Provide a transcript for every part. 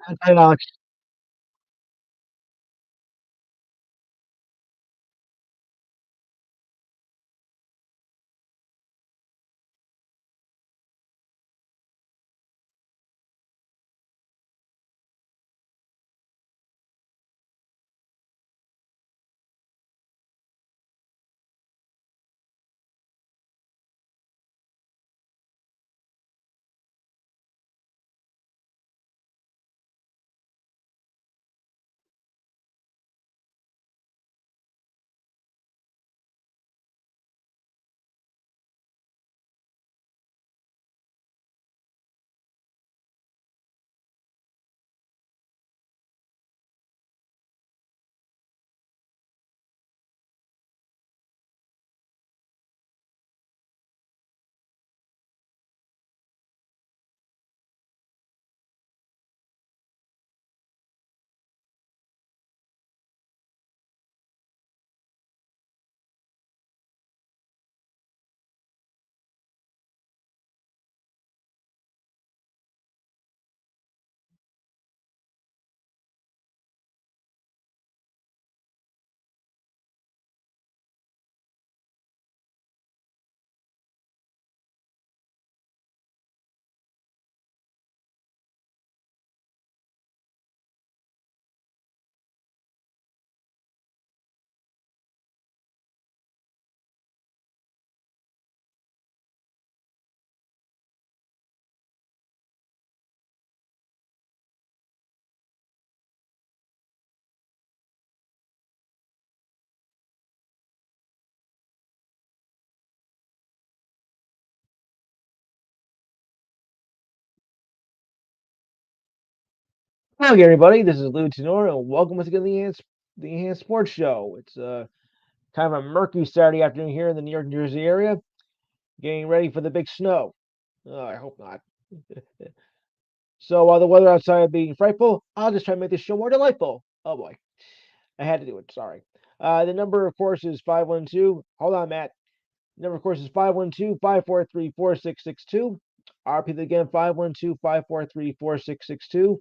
And Alex. Hello, everybody. This is Lou Tenor, and welcome once again to the Enhanced Sports Show. It's kind of a murky Saturday afternoon here in the New York, New Jersey area, getting ready for the big snow. I hope not. So while the weather outside being frightful, I'll just try to make this show more delightful. Oh boy, I had to do it. Sorry. The number, of course, is 512. Hold on, Matt. The number, of course, is 512-543-4662. I'll repeat it again, 512-543-4662.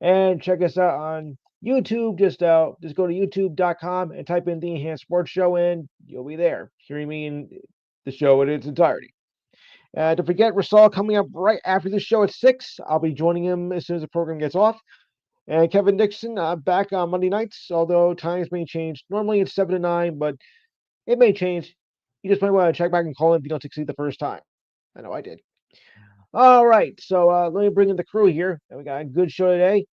And check us out on YouTube. Just go to youtube.com and type in the Enhanced Sports Show, and you'll be there, hearing me in the show in its entirety. Don't forget, Rasal coming up right after the show at 6. I'll be joining him as soon as the program gets off. And Kevin Dixon back on Monday nights, although times may change. Normally it's 7 to 9, but it may change. You just might want to check back and call in if you don't succeed the first time. I know I did. All right, so let me bring in the crew here. And we got a good show today.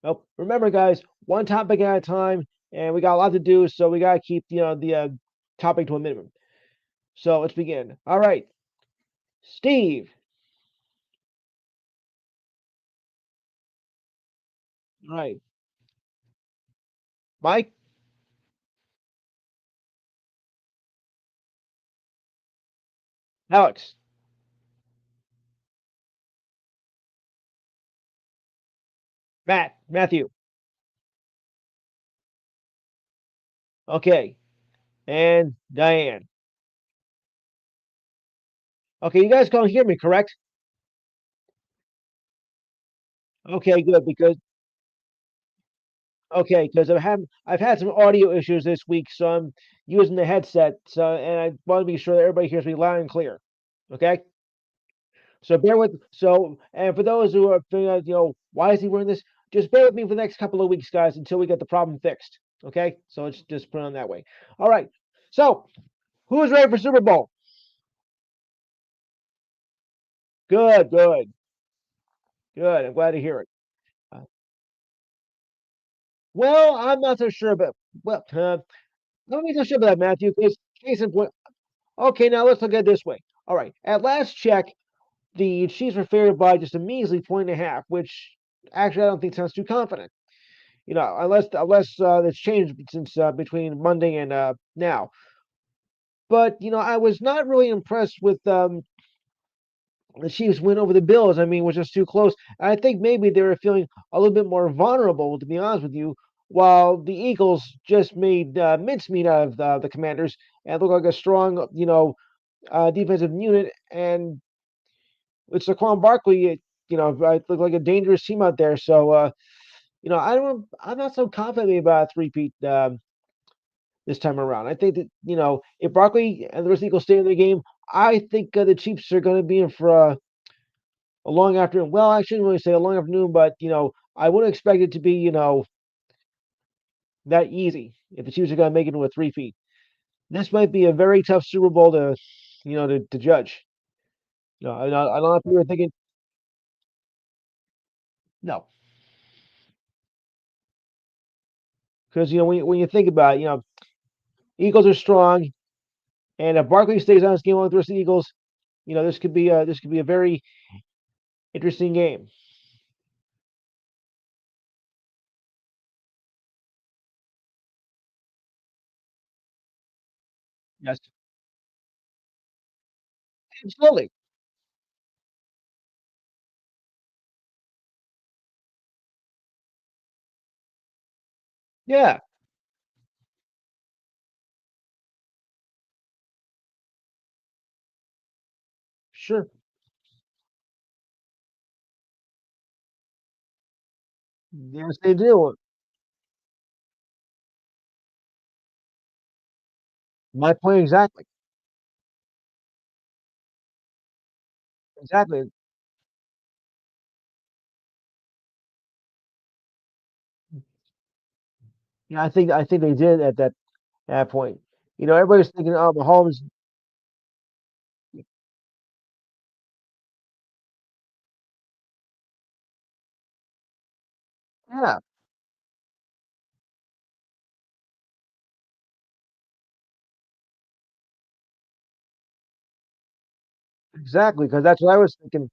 Well, remember, guys, one topic at a time, and we got a lot to do, so we got to keep the topic to a minimum. So let's begin. All right, Steve. All right, Mike, Alex, Matt, Matthew. Okay, and Diane. Okay, you guys can hear me, correct? Okay, good because I've had some audio issues this week, so I'm using the headset. So and I want to be sure that everybody hears me loud and clear. Okay. So bear with and for those who are thinking, why is he wearing this? Just bear with me for the next couple of weeks, guys, until we get the problem fixed. Okay, so let's just put it on that way. All right. So who is ready for Super Bowl? Good, good, good. I'm glad to hear it. Uh, well, I'm not so sure about well, not so sure about that, Matthew. Because case in point. Okay, now let's look at it this way. All right. At last check, the Chiefs were favored by just a measly point and a half, which actually I don't think sounds too confident. Unless it's changed since between Monday and now. But I was not really impressed with the Chiefs win over the Bills. I mean, it was just too close. I think maybe they were feeling a little bit more vulnerable, to be honest with you. While the Eagles just made mincemeat out of the Commanders and looked like a strong, defensive unit, and with Saquon Barkley, I look like a dangerous team out there. So, I'm not so confident about a three-peat this time around. I think that if Barkley and the rest of the Eagles stay in the game, I think the Chiefs are going to be in for a long afternoon. Well, I shouldn't really say a long afternoon, but I wouldn't expect it to be that easy if the Chiefs are going to make it into a three-peat. This might be a very tough Super Bowl to judge. I don't know if you were thinking no, because when you think about it, Eagles are strong, and if Barkley stays on this game along with the rest of the Eagles, this could be a very interesting game. Yes, absolutely. Yeah, sure. Yes, they do. My point exactly. Exactly. Yeah, I think they did at that point. Everybody's thinking, oh, Mahomes. Yeah, exactly. Because that's what I was thinking.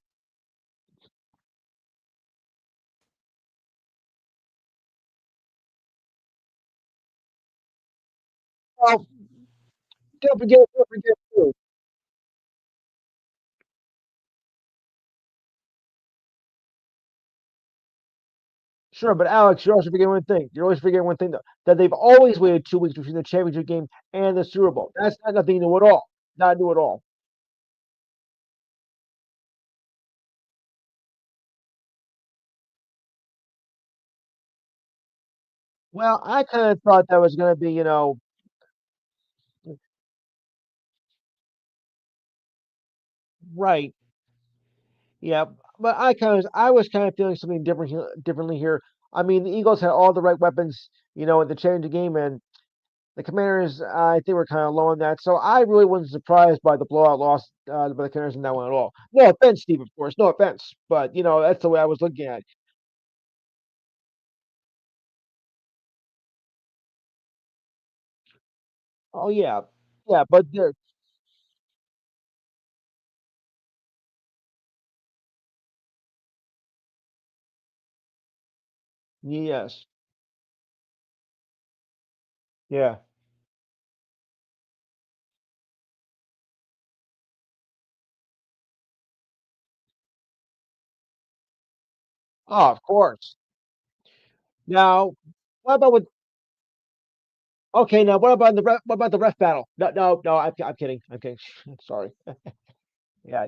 Well, don't forget too. Sure, but Alex, you're also forgetting one thing. You're always forgetting one thing that they've always waited 2 weeks between the championship game and the Super Bowl. That's not nothing new at all. Not new at all. Well, I kind of thought that was going to be, right. Yeah, but I was kind of feeling something differently here. I mean, the Eagles had all the right weapons, in the championship game, and the Commanders, I think, were kind of low on that. So I really wasn't surprised by the blowout loss by the Commanders in that one at all. No offense, Steve, of course, no offense, but that's the way I was looking at it. Oh yeah, yeah, but yes, yeah. Oh, of course. Now, what about with okay? Now, what about the ref battle? No, no, no. I'm kidding. I'm kidding. Sorry. Yeah,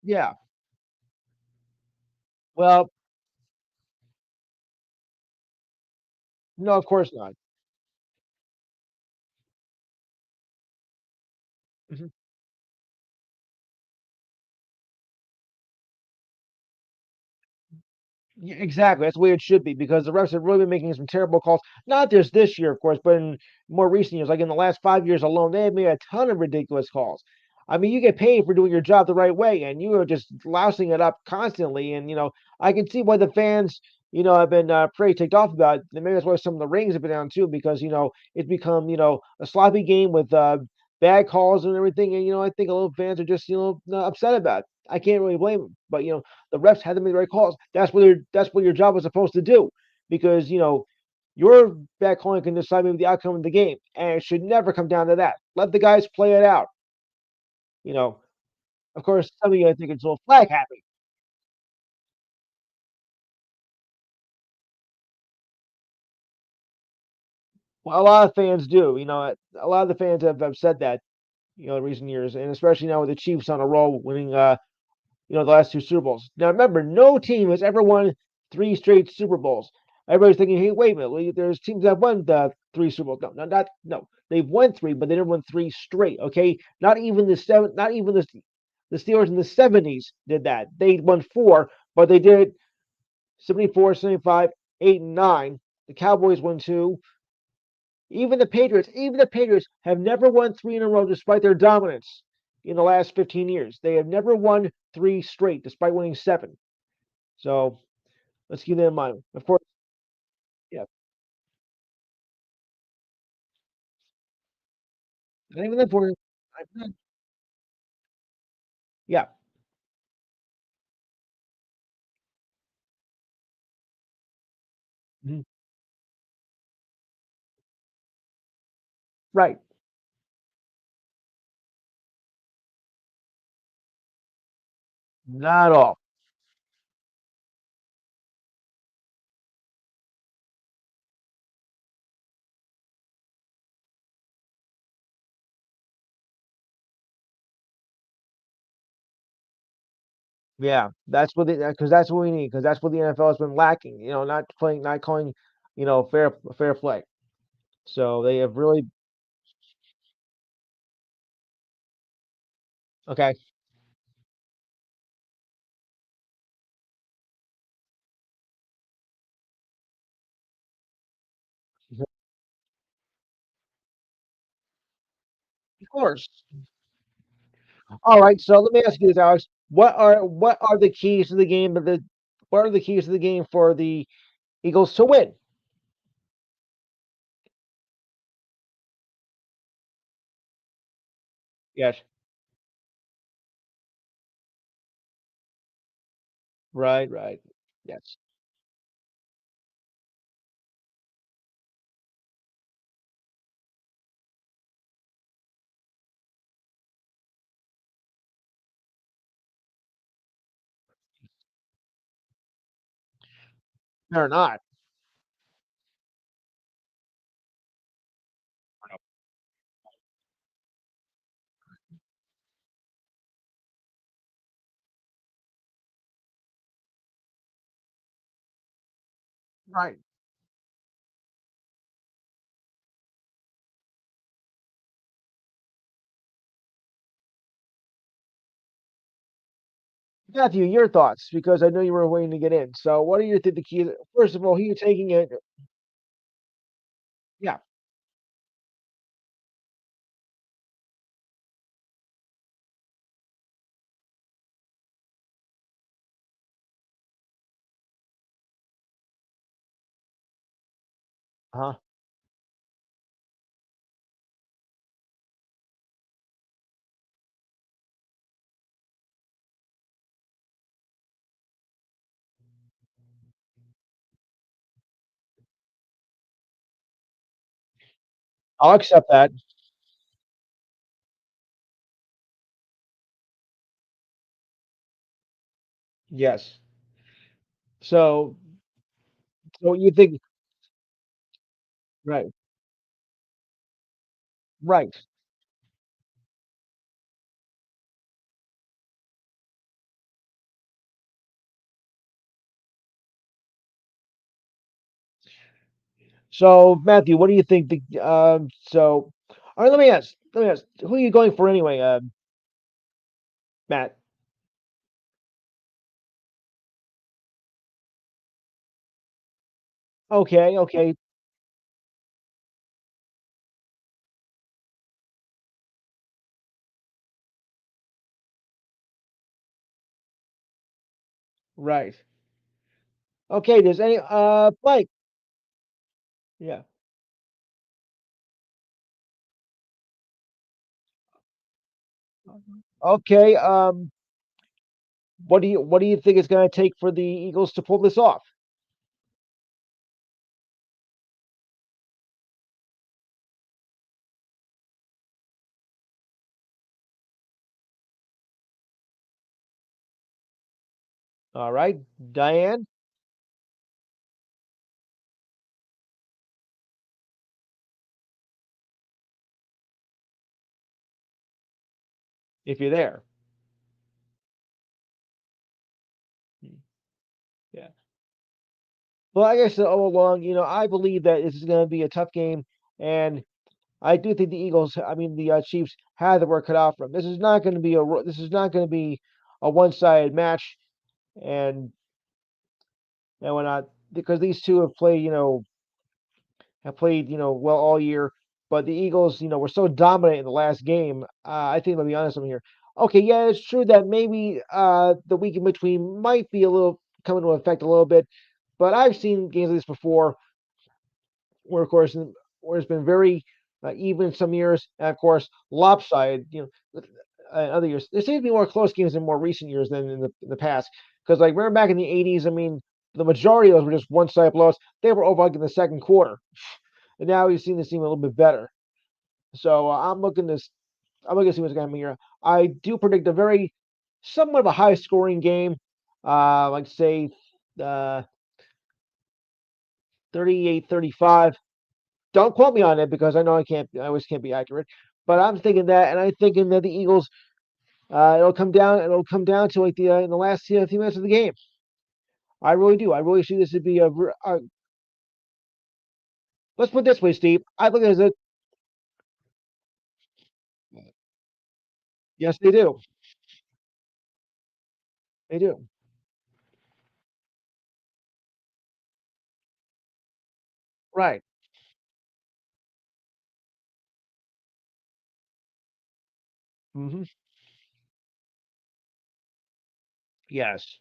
yeah. Well, no, of course not. Mhm. Yeah, exactly. That's the way it should be because the refs have really been making some terrible calls. Not just this year, of course, but in more recent years, like in the last 5 years alone, they have made a ton of ridiculous calls. I mean, you get paid for doing your job the right way, and you are just lousing it up constantly. And I can see why the fans, have been pretty ticked off about it. And maybe that's why some of the ratings have been down too, because it's become a sloppy game with bad calls and everything. And I think a lot of fans are just upset about it. I can't really blame them, but the refs had to make the right calls. That's what your job was supposed to do, because your bad calling can decide maybe the outcome of the game, and it should never come down to that. Let the guys play it out. You know, of course, some of you I think it's a little flag happy. Well, a lot of fans do. A lot of the fans have said that. recent years, and especially now with the Chiefs on a roll, winning the last two Super Bowls. Now remember, no team has ever won three straight Super Bowls. Everybody's thinking, hey, wait a minute, there's teams that have won the three Super Bowls. No, no, not no. They've won three, but they never won three straight. Okay, not even the Steelers in the '70s did that. They won four, but they did 74, 75, 8, and 9. The Cowboys won two. Even the Patriots have never won three in a row despite their dominance in the last 15 years. They have never won three straight despite winning seven. So let's keep that in mind. Of course, yeah. Not even the important. Yeah. Mhm. Right. Not all. Yeah. That's what we need because that's what the NFL has been lacking. Not calling, fair play. So they have really okay. Of course. All right. So let me ask you this, Alex. What are the keys to the game? What are the keys to the game for the Eagles to win? Yes. Right. Right. Yes. They're not. Right. Matthew, your thoughts, because I know you were waiting to get in. So, what do you think the keys? First of all, who are you taking it? Yeah. Huh. I'll accept that. Yes. So, so you think right, right. So, Matthew, what do you think? All right. Let me ask. Who are you going for anyway, Matt? Okay. Okay. Right. Okay. Does any Mike? Yeah. Okay. What do you think it's going to take for the Eagles to pull this off? All right, Diane. if you're there. Yeah. Well, like I said all along, I believe that this is going to be a tough game, and I do think the Eagles, I mean the Chiefs, have the work cut out for them. This is not going to be a one-sided match, and whatnot, because these two have played well all year. But the Eagles, were so dominant in the last game. I think, let me be honest, I'm here. Okay, yeah, it's true that maybe the week in between might be a little come into effect a little bit, but I've seen games like this before, where of course where it's been very even some years, and of course lopsided. Other years there seems to be more close games in more recent years than in the past. Because like remember back in the '80s, I mean, the majority of those were just one-sided blows. They were over like in the second quarter, and now we've seen this team a little bit better. So I'm looking to see what's going to happen here. I do predict a very somewhat of a high-scoring game, like say uh, 38-35. Don't quote me on it because I know I always can't be accurate. But I'm thinking that, and I'm thinking that the Eagles, it'll come down to like the in the last few minutes of the game. I really do. I really see this to be let's put it this way, Steve. I look at it as a yes, they do. They do. Right. Hmm. Yes.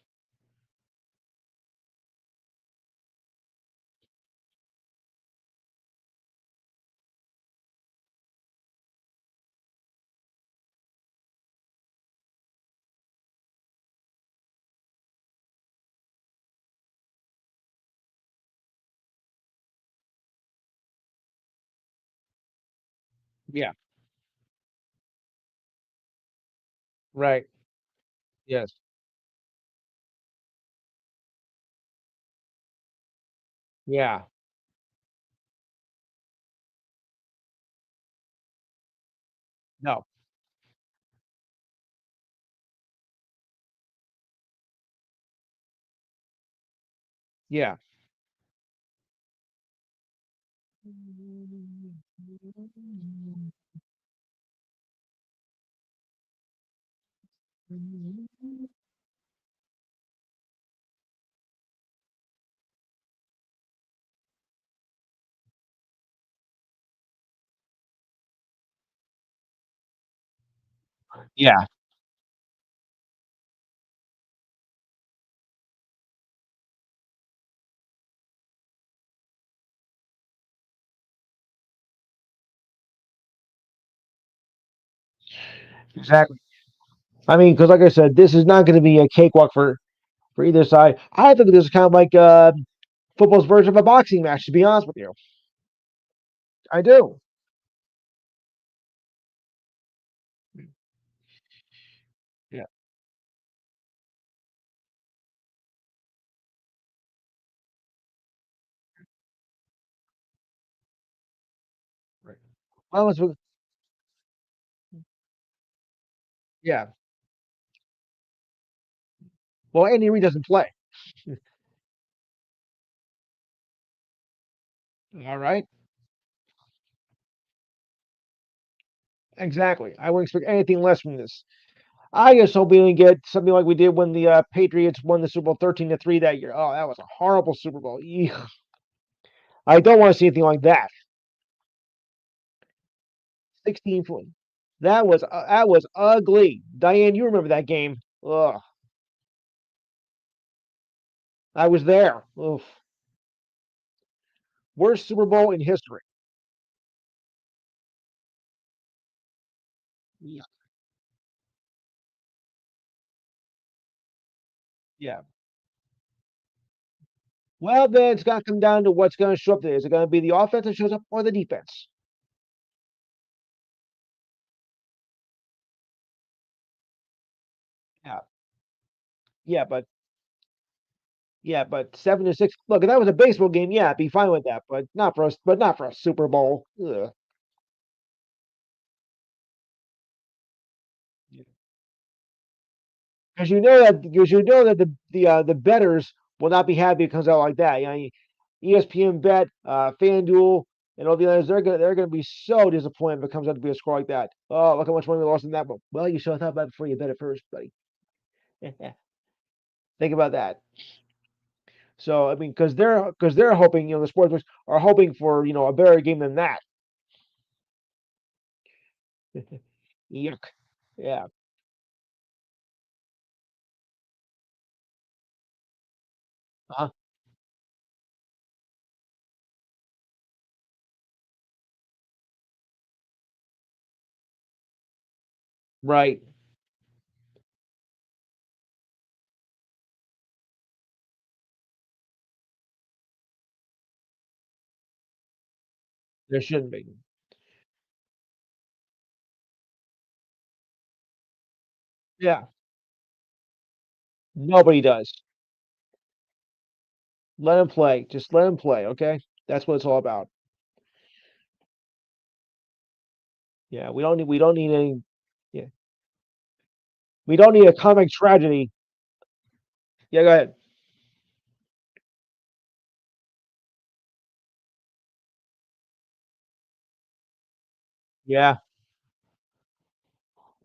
Yeah. Right. Yes. Yeah. No. Yeah. Yeah. Exactly. I mean, because like I said, this is not going to be a cakewalk for either side. I think this is kind of like football's version of a boxing match. To be honest with you, I do. Yeah. Right. Well, yeah. Well, Andy Reid doesn't play. All right. Exactly. I wouldn't expect anything less from this. I just hope we didn't get something like we did when the Patriots won the Super Bowl 13-3 that year. Oh, that was a horrible Super Bowl. Eek. I don't want to see anything like that. 16 point. That was ugly. Diane, you remember that game? Ugh. I was there. Oof. Worst Super Bowl in history. Yeah. Yeah. Well, then it's got to come down to what's going to show up there. Is it going to be the offense that shows up or the defense? Yeah. Yeah, but 7-6. Look, if that was a baseball game, yeah, I'd be fine with that. But not for us. But not for a Super Bowl. Ugh. Because you know that the betters will not be happy if it comes out like that. ESPN Bet, FanDuel, and all the others, they're gonna be so disappointed if it comes out to be a score like that. Oh, look how much money we lost in that one. Well, you should have thought about it before you bet it first, buddy. Think about that. So I mean, because they're hoping, the sportsbooks are hoping for a better game than that. Yuck. Yeah. Uh-huh. Right. There shouldn't be. Yeah. Nobody does. Let him play. Just let him play. Okay. That's what it's all about. Yeah. We don't need any. Yeah. We don't need a comic tragedy. Yeah. Go ahead. Yeah.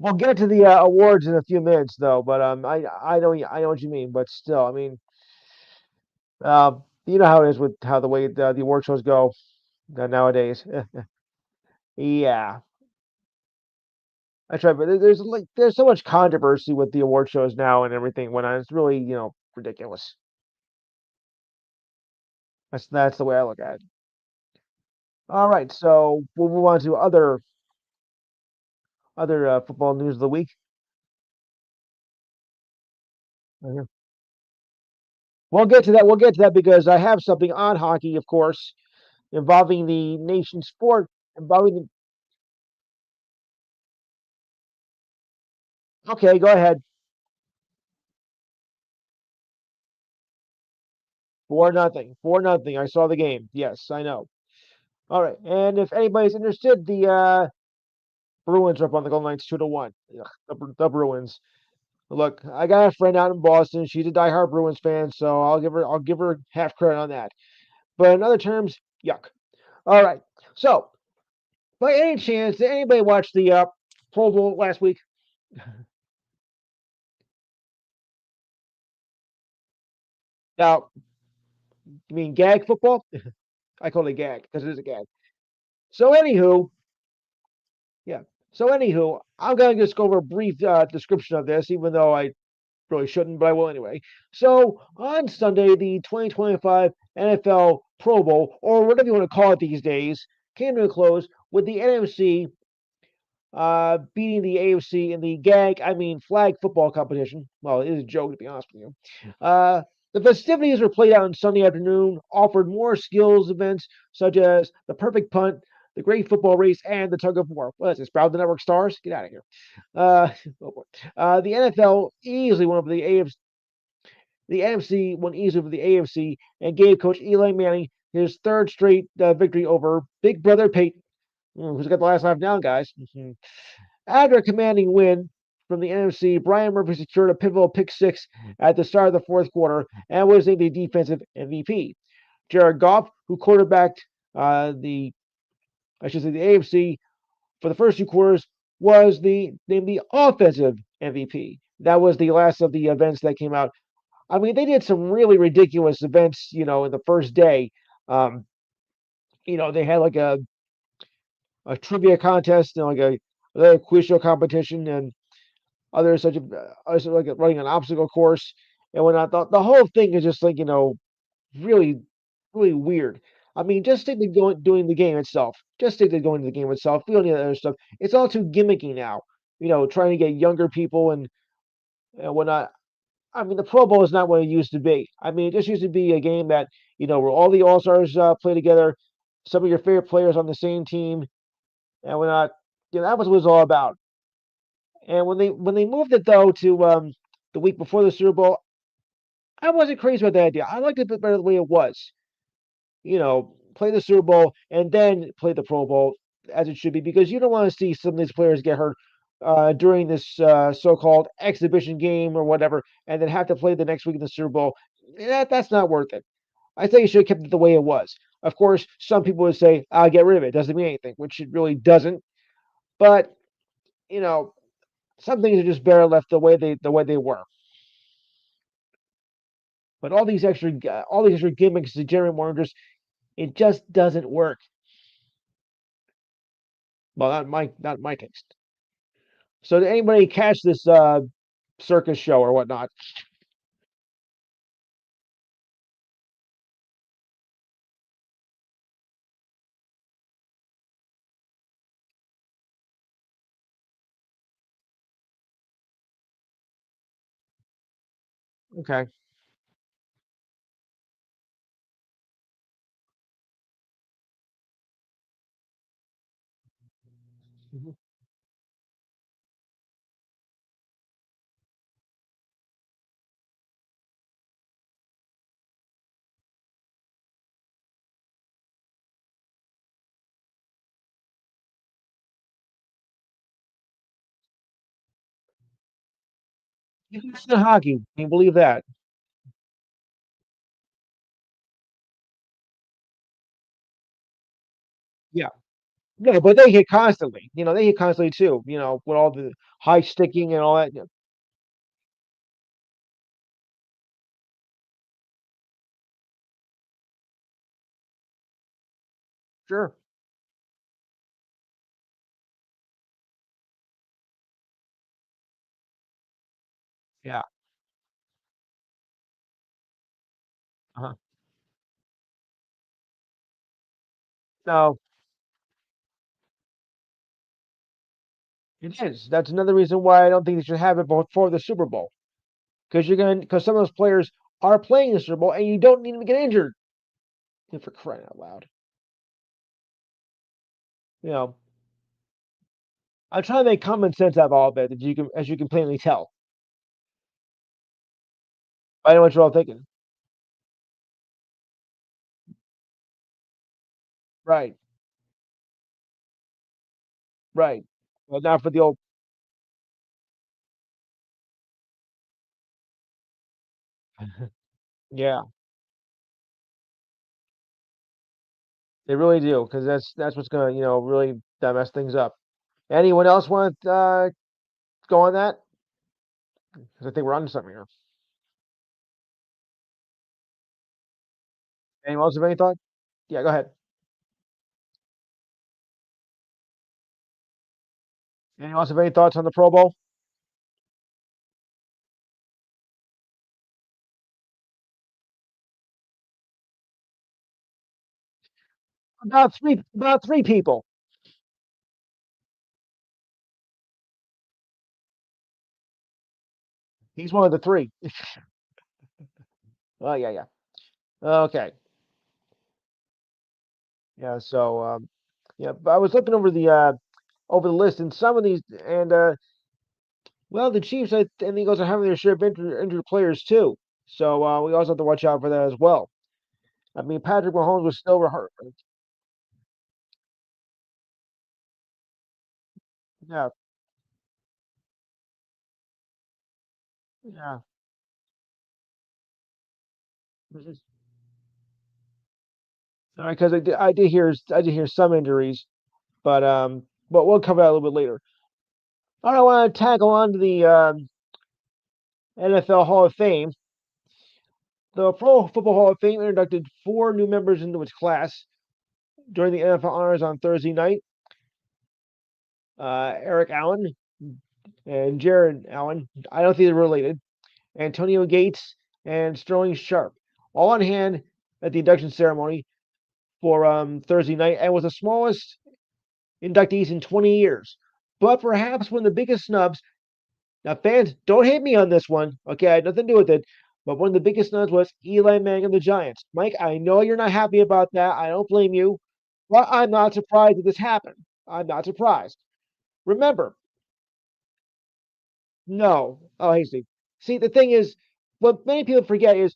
We'll get to the awards in a few minutes, though. But I know what you mean. But still, I mean, you know how it is with how the way the award shows go nowadays. Yeah, that's right. But there's so much controversy with the award shows now and everything. When it's really ridiculous. That's the way I look at it. All right, so we'll move on to other football news of the week. Mhm. We'll get to that. We'll get to that because I have something on hockey, of course, involving the nation sport, involving okay, go ahead. 4-0. 4-0. I saw the game. Yes, I know. All right, and if anybody's interested, the Bruins are up on the Golden Knights 2-1. Ugh, the Bruins. Look, I got a friend out in Boston. She's a diehard Bruins fan, so I'll give her half credit on that. But in other terms, yuck. All right. So, by any chance, did anybody watch the Pro Bowl last week? Now, you mean gag football? I call it gag because it is a gag. So, anywho, yeah. So, anywho, I'm gonna just go over a brief description of this, even though I really shouldn't, but I will anyway. So, on Sunday, the 2025 NFL Pro Bowl, or whatever you want to call it these days, came to a close with the NFC beating the AFC in the flag football competition. Well, it is a joke, to be honest with you. The festivities were played out on Sunday afternoon, offered more skills events such as the perfect punt, the great football race, and the tug of war. What is this, Sprout the Network Stars? Get out of here. Oh boy. The NFL easily won over the AFC. The NFC won easily over the AFC and gave Coach Eli Manning his third straight victory over Big Brother Peyton. Who's got the last laugh now, guys? After a commanding win from the NFC, Brian Murphy secured a pivotal pick six at the start of the fourth quarter and was named the defensive MVP. Jared Goff, who quarterbacked the I should say the AFC for the first two quarters, was named the offensive MVP. That was the last of the events that came out. I mean, they did some really ridiculous events, in the first day. Um, they had like a trivia contest and like a quiz show competition and others such as like running an obstacle course and whatnot. The whole thing is just like really really weird. I mean, just stick to doing the game itself. Just stick to going to the game itself. We don't need that other stuff. It's all too gimmicky now. Trying to get younger people and whatnot. I mean, the Pro Bowl is not what it used to be. I mean, it just used to be a game that where all the All Stars play together, some of your favorite players on the same team, and whatnot. That was what it was all about. And when they moved it though to the week before the Super Bowl, I wasn't crazy about that idea. I liked it a bit better the way it was. Play the Super Bowl and then play the Pro Bowl as it should be because you don't want to see some of these players get hurt during this so-called exhibition game or whatever, and then have to play the next week in the Super Bowl. That's not worth it. I think you should have kept it the way it was. Of course, some people would say, "I'll get rid of it. It doesn't mean anything," which it really doesn't. But you know, some things are just better left the way they were. But all these extra gimmicks to generate more interest, it just doesn't work. Well, not my taste. So did anybody catch this circus show or whatnot? Okay. Mhm. It's the hockey. Can you believe that? Yeah. No, but they hit constantly. They hit constantly too. With all the high sticking and all that. Yeah, sure. Yeah. Uh-huh. No, it is. That's another reason why I don't think they should have it before the Super Bowl. Because some of those players are playing the Super Bowl and you don't need them to get injured. For crying out loud. You know, I'm trying to make common sense out of all of it, as you can plainly tell. I know what you're all thinking. Right, right. Well, now for the old, yeah, they really do, because that's what's gonna, really mess things up. Anyone else want to go on that? Because I think we're on to something here. Anyone else have any thought? Yeah, go ahead. Anyone else have any thoughts on the Pro Bowl? About three people. He's one of the three. Oh yeah, yeah. Okay. Yeah. So yeah, but I was looking over the list, and some of these, and well, the Chiefs and the Eagles are having their share of injured players too. So we also have to watch out for that as well. I mean, Patrick Mahomes was still hurt. Yeah, yeah. All right, because I did hear some injuries, but we'll cover that a little bit later. All right, I want to tackle on to the NFL Hall of Fame. The Pro Football Hall of Fame inducted four new members into its class during the NFL honors on Thursday night. Eric Allen and Jared Allen. I don't think they're related. Antonio Gates and Sterling Sharp, all on hand at the induction ceremony for Thursday night, and was the smallest inductees in 20 years. But perhaps one of the biggest snubs. Now, fans, don't hate me on this one. Okay, I had nothing to do with it. But one of the biggest snubs was Eli Manning of the Giants. Mike, I know you're not happy about that. I don't blame you. But I'm not surprised that this happened. I'm not surprised. Remember, no. Oh, hey, Steve. See, the thing is, what many people forget is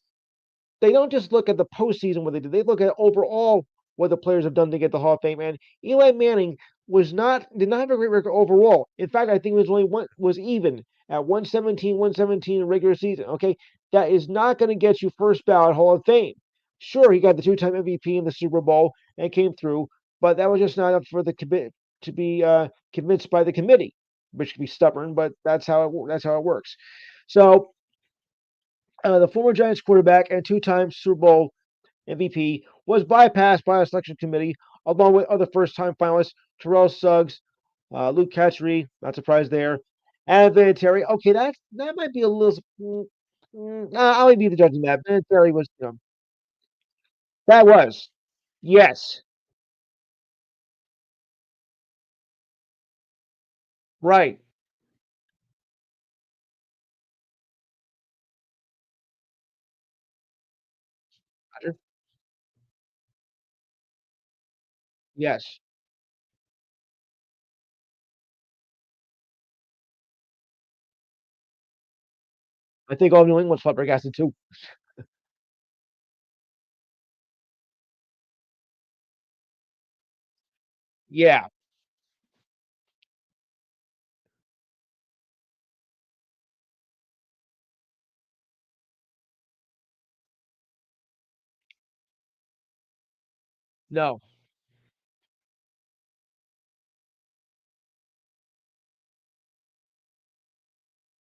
they don't just look at the postseason what they did. They look at overall what the players have done to get the Hall of Fame. And Eli Manning did not have a great record overall. In fact, I think it was only one was even at 117 in regular season. Okay, that is not going to get you first ballot Hall of Fame. Sure, he got the two-time MVP in the Super Bowl and came through, but that was just not enough for the to be convinced by the committee, which can be stubborn, but that's how it works. So the former Giants quarterback and two-time Super Bowl MVP was bypassed by a selection committee, along with other first-time finalists Terrell Suggs, Luke Katchery, not surprised there, and Vinatieri. Okay, that might be a little. I'll leave you the judge on that. Vinatieri was, that was, yes, right, Roger. Yes. I think all New England's flabbergasted too. Yeah, no,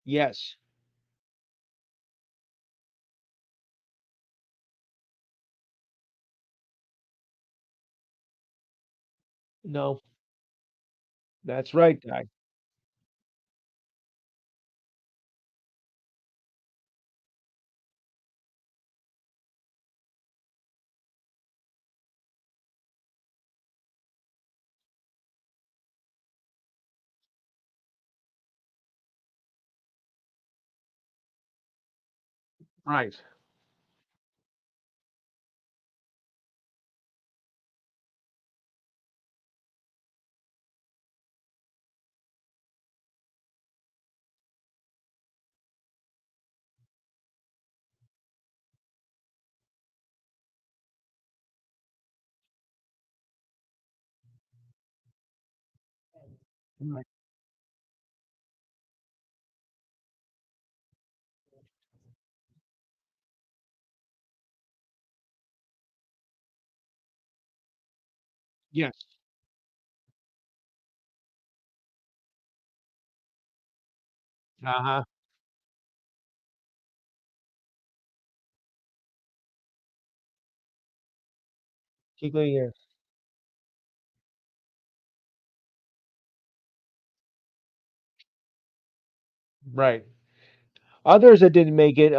yes, no, that's right, guy. Right. Right. Yes. Uh huh. Yeah. Right. Others that didn't make it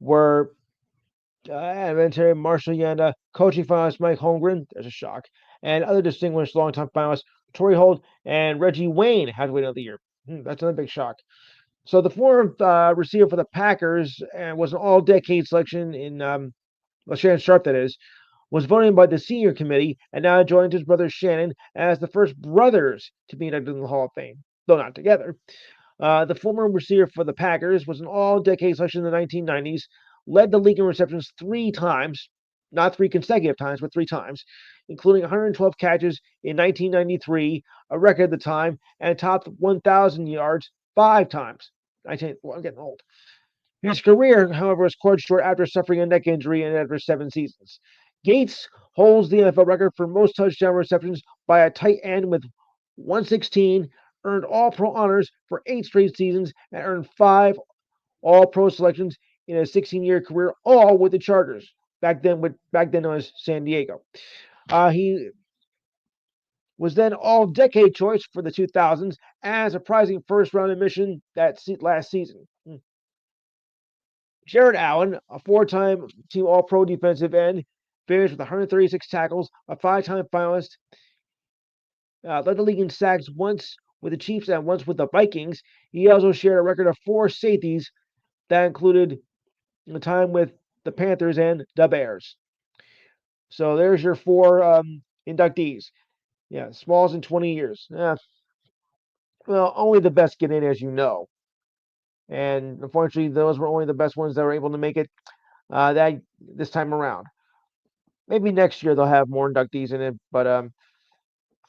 were Evangeline Marshall Yanda, coaching finalist Mike Holmgren, there's a shock, and other distinguished longtime finalists Torrey Holt and Reggie Wayne had to wait another year. That's another big shock. So the former receiver for the Packers was an all-decade selection in Shannon Sharp, that is, was voted in by the senior committee and now joins his brother Shannon as the first brothers to be inducted in the Hall of Fame, though not together. The former receiver for the Packers was an all-decade selection in the 1990s, led the league in receptions three times, not three consecutive times, but three times, including 112 catches in 1993, a record at the time, and topped 1,000 yards five times. Well, I'm getting old. His career, however, was cut short after suffering a neck injury and after 7 seasons. Gates holds the NFL record for most touchdown receptions by a tight end with 116, earned All Pro honors for 8 straight seasons, and earned 5 All Pro selections in a 16-year career, all with the Chargers. Back then known as San Diego. He was then All-Decade choice for the 2000s and a surprising first-round admission that last season. Jared Allen, a four-time team All-Pro defensive end, finished with 136 tackles, a five-time finalist, led the league in sacks once with the Chiefs and once with the Vikings. He also shared a record of 4 safeties that included the time with the Panthers and the Bears. So there's your four inductees. Yeah, Smalls in 20 years. Well, only the best get in, as you know. And unfortunately, those were only the best ones that were able to make it that this time around. Maybe next year they'll have more inductees in it, but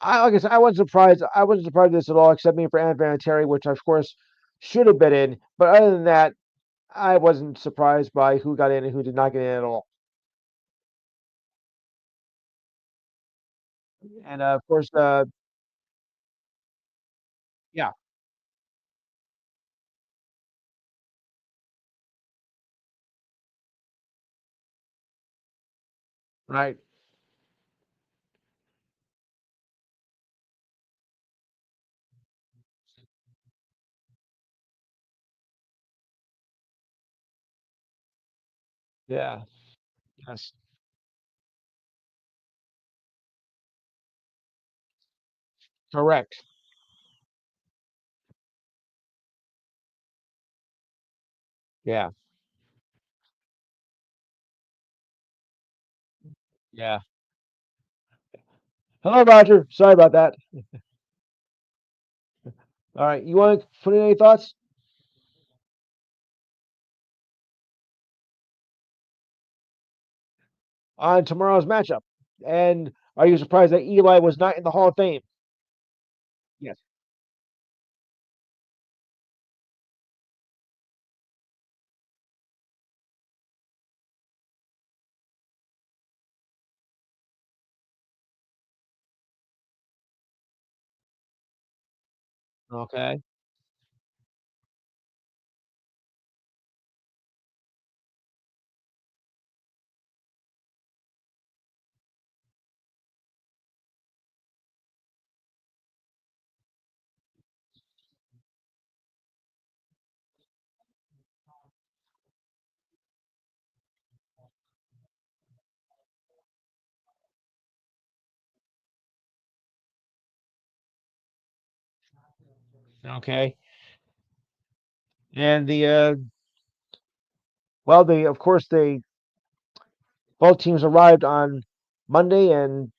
like I said, I wasn't surprised. I wasn't surprised at this at all, except maybe for Anne Vinatieri, which of course should have been in. But other than that, I wasn't surprised by who got in and who did not get in at all. And of course, yeah, right, yeah, yes, correct, yeah, yeah. Hello, Roger. Sorry about that. All right, you want to put in any thoughts on tomorrow's matchup? And are you surprised that Eli was not in the Hall of Fame? Yes. Okay. Okay. And they of course they both teams arrived on Monday and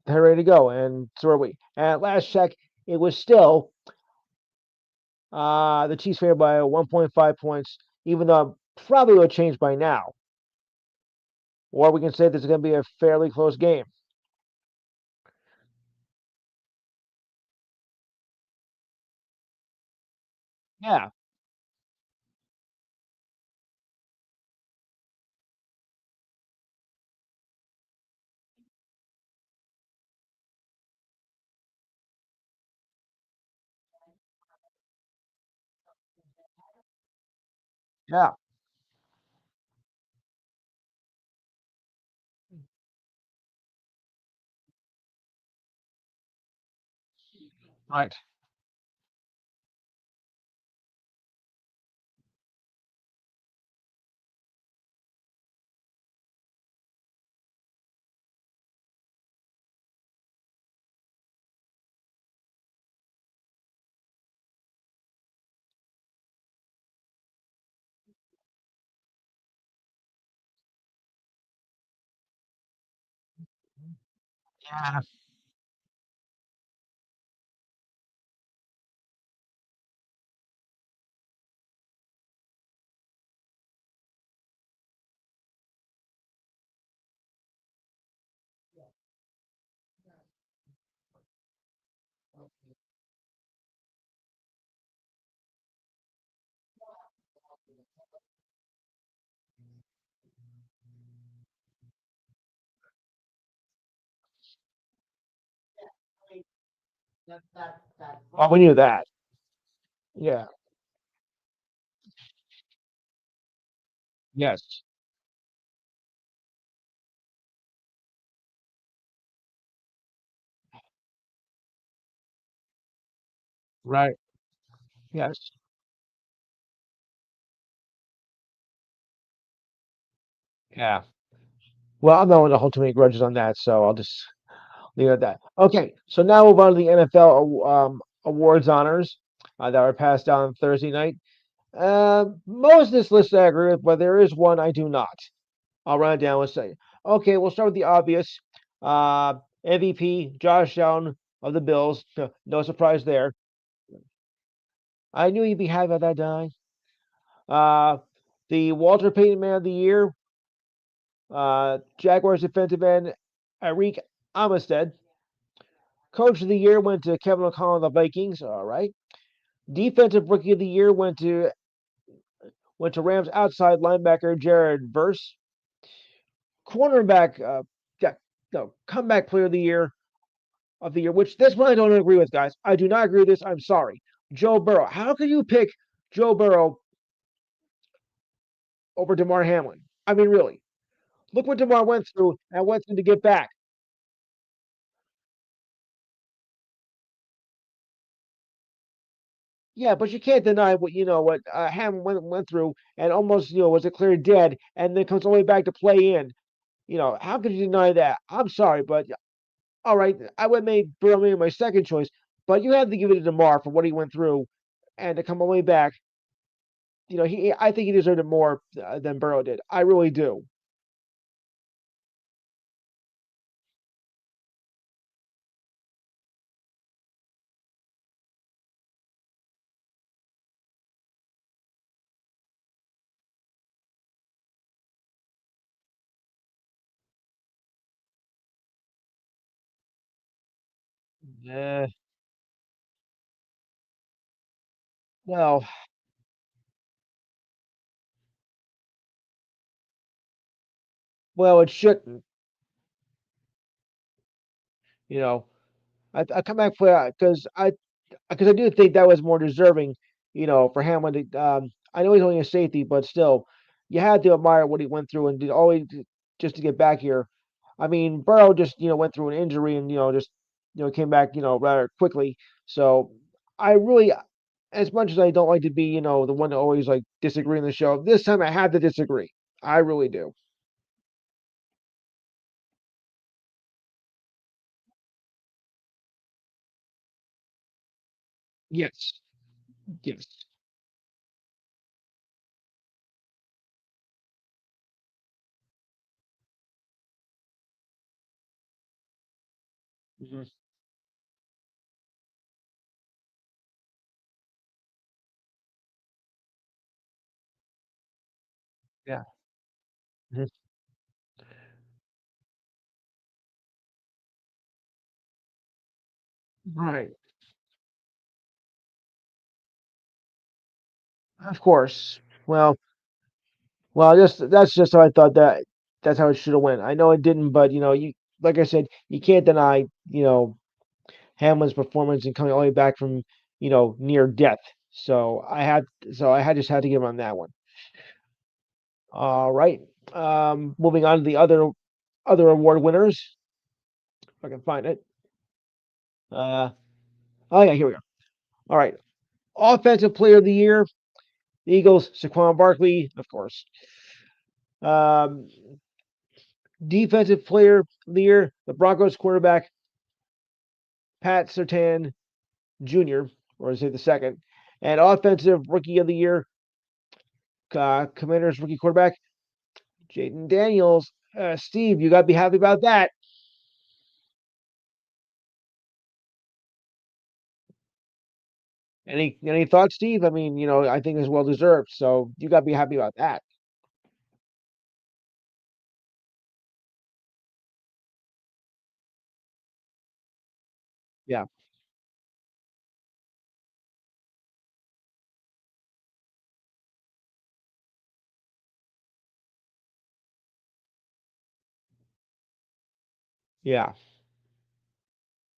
they're ready to go. And so are we. And at last check, it was still the Chiefs favored by 1.5 points, even though probably will change by now. Or we can say this is going to be a fairly close game. Yeah, yeah, right. Yeah. Oh, we knew that. Yeah. Yes. Right. Yes. Yeah. Well, I'm not going to hold too many grudges on that, so I'll just leave it at that. Okay. So now we'll move on to the NFL awards honors that were passed down Thursday night. Most of this list I agree with, but there is one I do not. I'll run it down and say, okay, we'll start with the obvious. Uh, MVP Josh Allen of the Bills. No surprise there. I knew he'd be happy about that, die. Uh, the Walter Payton Man of the Year. Jaguars defensive end Eric Armstead. Coach of the year went to Kevin O'Connell of the Vikings. All right. Defensive rookie of the year went to Rams outside linebacker Jared Verse. Cornerback, yeah, no, comeback player of the year, which this one I don't agree with, guys. I do not agree with this. I'm sorry. Joe Burrow. How could you pick Joe Burrow over DeMar Hamlin? I mean, really. Look what DeMar went through and went through to get back. Yeah, but you can't deny what Hamlin went through and almost was declared dead and then comes all the way back to play in. How could you deny that? I'm sorry, but all right, I would have made Burrow my second choice, but you have to give it to DeMar for what he went through and to come all the way back. I think he deserved it more than Burrow did. I really do. Uh, well, it shouldn't. You know, I come back for because I do think that was more deserving. For Hamlin to. I know he's only a safety, but still, you had to admire what he went through and did always just to get back here. I mean, Burrow just went through an injury and just came back rather quickly. So I really, as much as I don't like to be the one to always like disagree in the show, this time I had to disagree. I really do. Yes. Yes. Mhm. Yeah. Mhm. Right. Of course. Well, that's just how I thought that's how it should have went. I know it didn't, but you like I said, you can't deny Hamlin's performance and coming all the way back from near death. So I just had to give him on that one. All right. Moving on to the other award winners. If I can find it. Uh, oh yeah, here we go. All right. Offensive Player of the Year, the Eagles, Saquon Barkley, of course. Um, Defensive Player of the Year, the Broncos quarterback Pat Sertan Jr., or is it the second? And Offensive Rookie of the Year, Commanders rookie quarterback Jaden Daniels. Steve, you got to be happy about that. Any thoughts, Steve? I mean, I think it's well deserved. So you got to be happy about that. Yeah, yeah.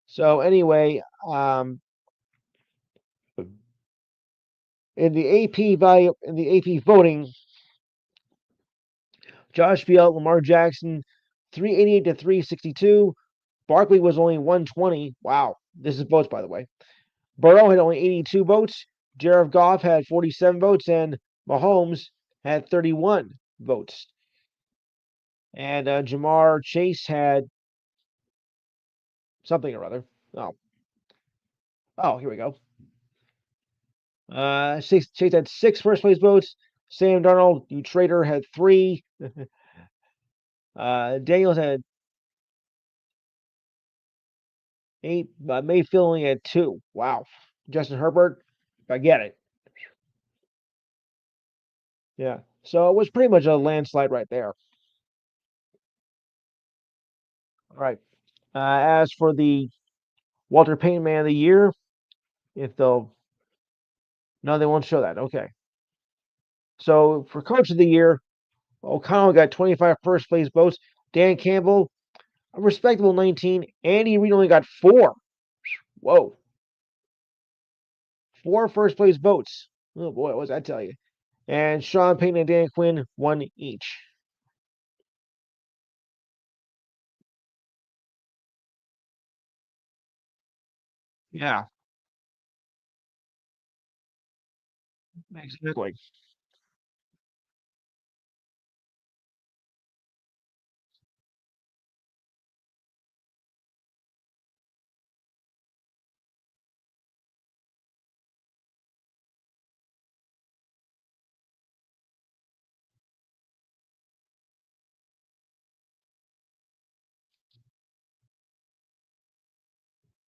So anyway, in the AP voting, Josh Field, Lamar Jackson, 388 to 362. Barkley was only 120. Wow, this is votes by the way. Burrow had only 82 votes. Jared Goff had 47 votes, and Mahomes had 31 votes. And Jamar Chase had something or other. Oh, here we go. Chase had six first place votes. Sam Darnold, you traitor, had three. Daniels had eight. Mayfield only had two. Wow. Justin Herbert, I get it. Yeah. So it was pretty much a landslide right there. All right. As for the Walter Payton Man of the Year, if they'll, no, they won't show that. Okay. So for Coach of the Year, O'Connell got 25 first place votes. Dan Campbell, a respectable 19. Andy Reid only got 4. Whoa. 4 first place votes. Oh boy, what does that tell you? And Sean Payton and Dan Quinn, 1 each. Yeah, exactly.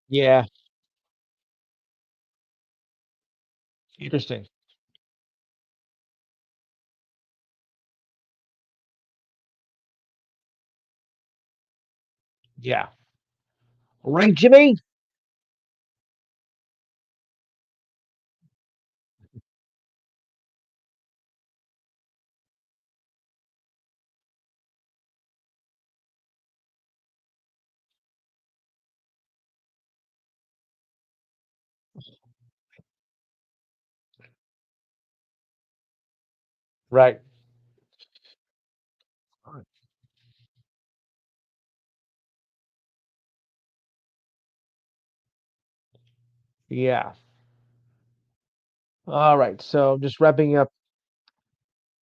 Yeah, interesting. Yeah. Right, Jimmy? Right. Yeah. All right. So just wrapping up.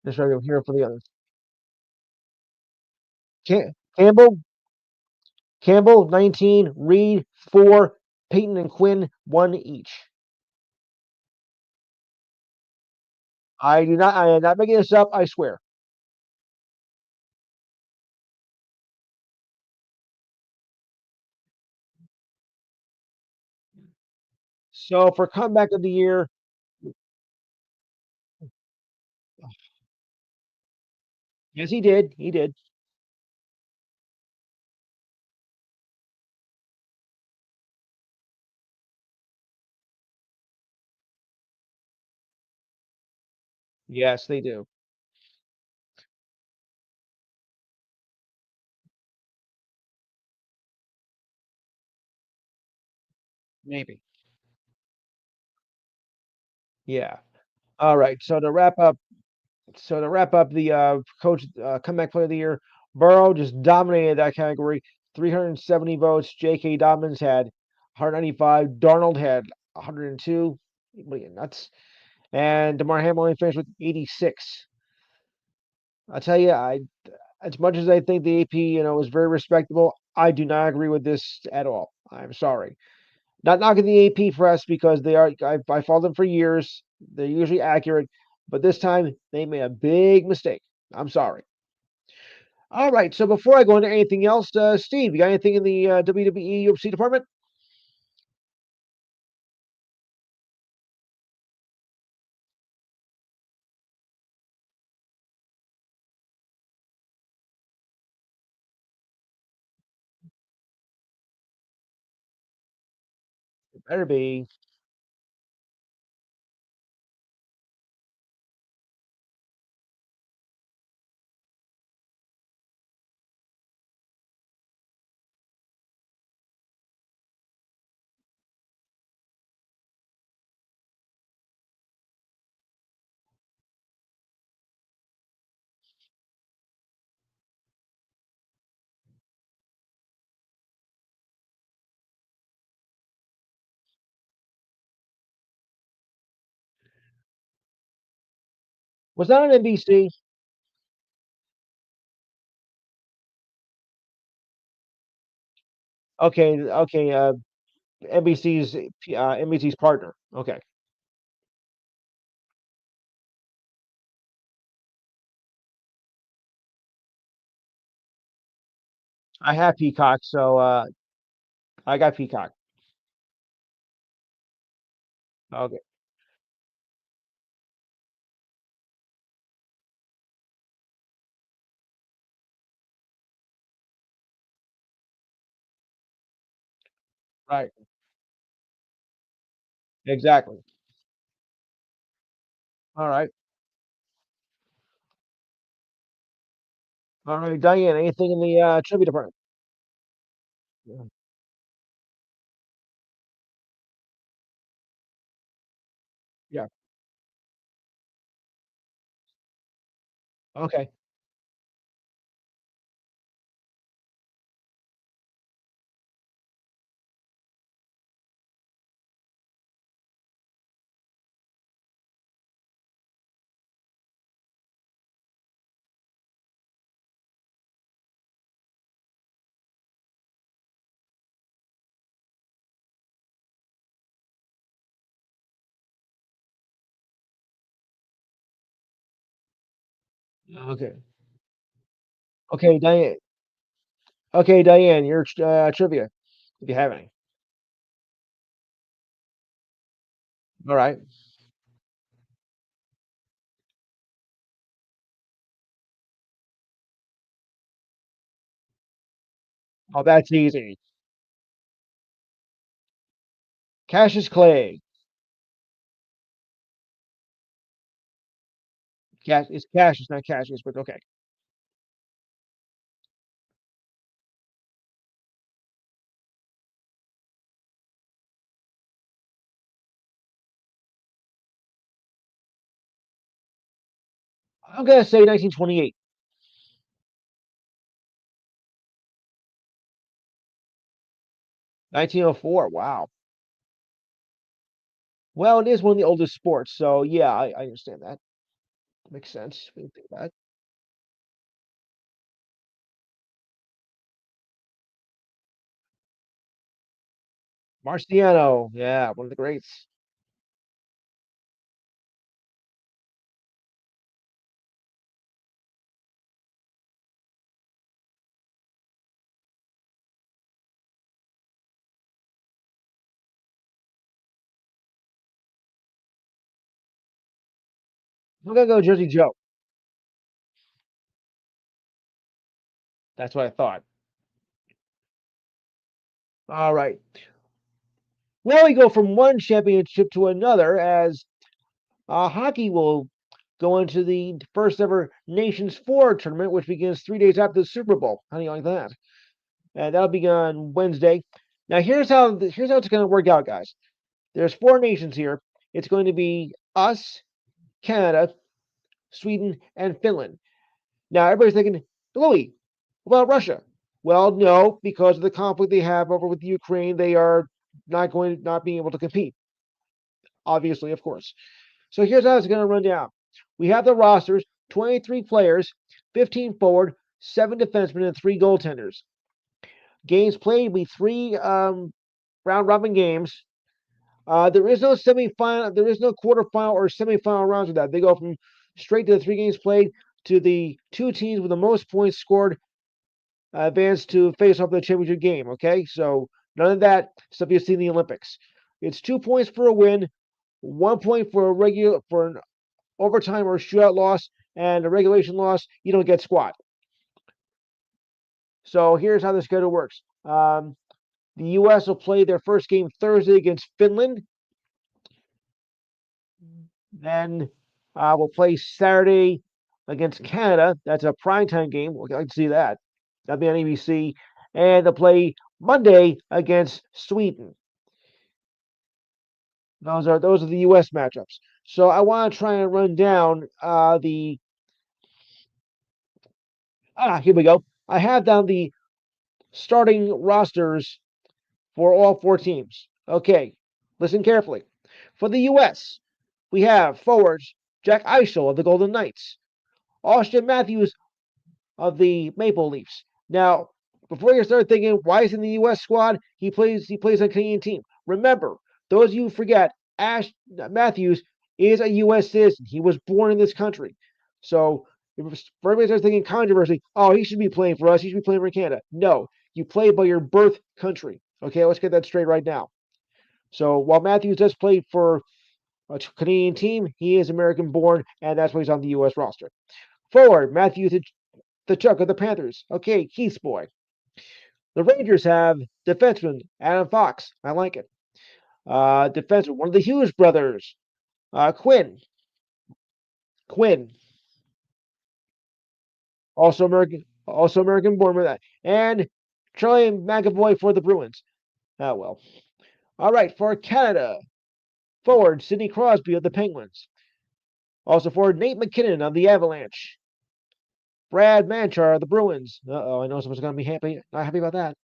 Just wrapping up here for the others. Campbell, Campbell, 19. Reed, 4. Peyton and Quinn, 1 each. I am not making this up. I swear. So for comeback of the year, yes, he did. He did. Yes, they do. Maybe. Yeah. All right. So to wrap up the coach comeback player of the year, Burrow just dominated that category. 370 votes. J.K. Dobbins had 195. Darnold had 102. What are you nuts? And Damar Hamlin finished with 86. I tell you, as much as I think the AP, is very respectable, I do not agree with this at all. I'm sorry. Not knocking the AP press because they are. I followed them for years. They're usually accurate, but this time they made a big mistake. I'm sorry. All right. So before I go into anything else, Steve, you got anything in the WWE UFC department? It better be. Was that on NBC? Okay. Okay. NBC's partner. Okay. I have Peacock, so I got Peacock. Okay. Right. Exactly. All right. All right, Diane, anything in the trivia department? Yeah. Yeah. Okay. Okay. Okay, Diane. Okay, Diane, your trivia, if you have any. All right. Oh, that's easy. Cassius Clay. It's Cassius, not Cassius, but okay. I'm gonna say 1928. 1904. Wow. Well, it is one of the oldest sports, so yeah, I understand that. Makes sense when you think about it. Marciano, yeah, one of the greats. I'm gonna go Jersey Joe. That's what I thought. All right. Well, we go from one championship to another as hockey will go into the first ever Nations Four tournament, which begins 3 days after the Super Bowl. How do you like that? And that'll be on Wednesday. Now, here's how it's going to work out, guys. There's four nations here. It's going to be us, Canada, Sweden, and Finland. Now, everybody's thinking, Louis, what about Russia? Well, no, because of the conflict they have over with Ukraine, they are not being able to compete. Obviously, of course. So here's how it's going to run down. We have the rosters: 23 players, 15 forward, 7 defensemen, and 3 goaltenders. Games played will be three round robin games. There is no semifinal, there is no quarterfinal or semifinal rounds of that. They go from straight to the 3 games played to the two teams with the most points scored advance to face off the championship game. Okay, so none of that stuff you see in the Olympics. It's 2 points for a win, 1 point for a regular for an overtime or shootout loss, and a regulation loss. You don't get squat. So here's how the schedule works. The U.S. will play their first game Thursday against Finland. Then we'll play Saturday against Canada. That's a primetime game. We'd like to see that. That'll be on ABC. And they'll play Monday against Sweden. Those are the U.S. matchups. So I want to try and run down the. Here we go. I have down the starting rosters for all four teams. Okay, listen carefully. For the U.S., we have forwards Jack Eichel of the Golden Knights, Auston Matthews of the Maple Leafs. Now, before you start thinking, why is he in the U.S. squad? He plays on a Canadian team. Remember, those of you who forget, Ash Matthews is a U.S. citizen. He was born in this country. So for everybody starts thinking controversy, oh, he should be playing for us. He should be playing for Canada. No, you play by your birth country. Okay, let's get that straight right now. So while Matthews does play for a Canadian team, he is American born, and that's why he's on the U.S. roster. Forward, Matthew the Chuck of the Panthers. Okay, Keith's boy. The Rangers have defenseman Adam Fox. I like it. Defenseman, one of the Hughes brothers, Quinn. Quinn, also American born with that. And Charlie McAvoy for the Bruins. Ah, well. All right, for Canada, forward Sidney Crosby of the Penguins. Also forward Nate McKinnon of the Avalanche. Brad Manchar of the Bruins. I know someone's going to be not happy about that.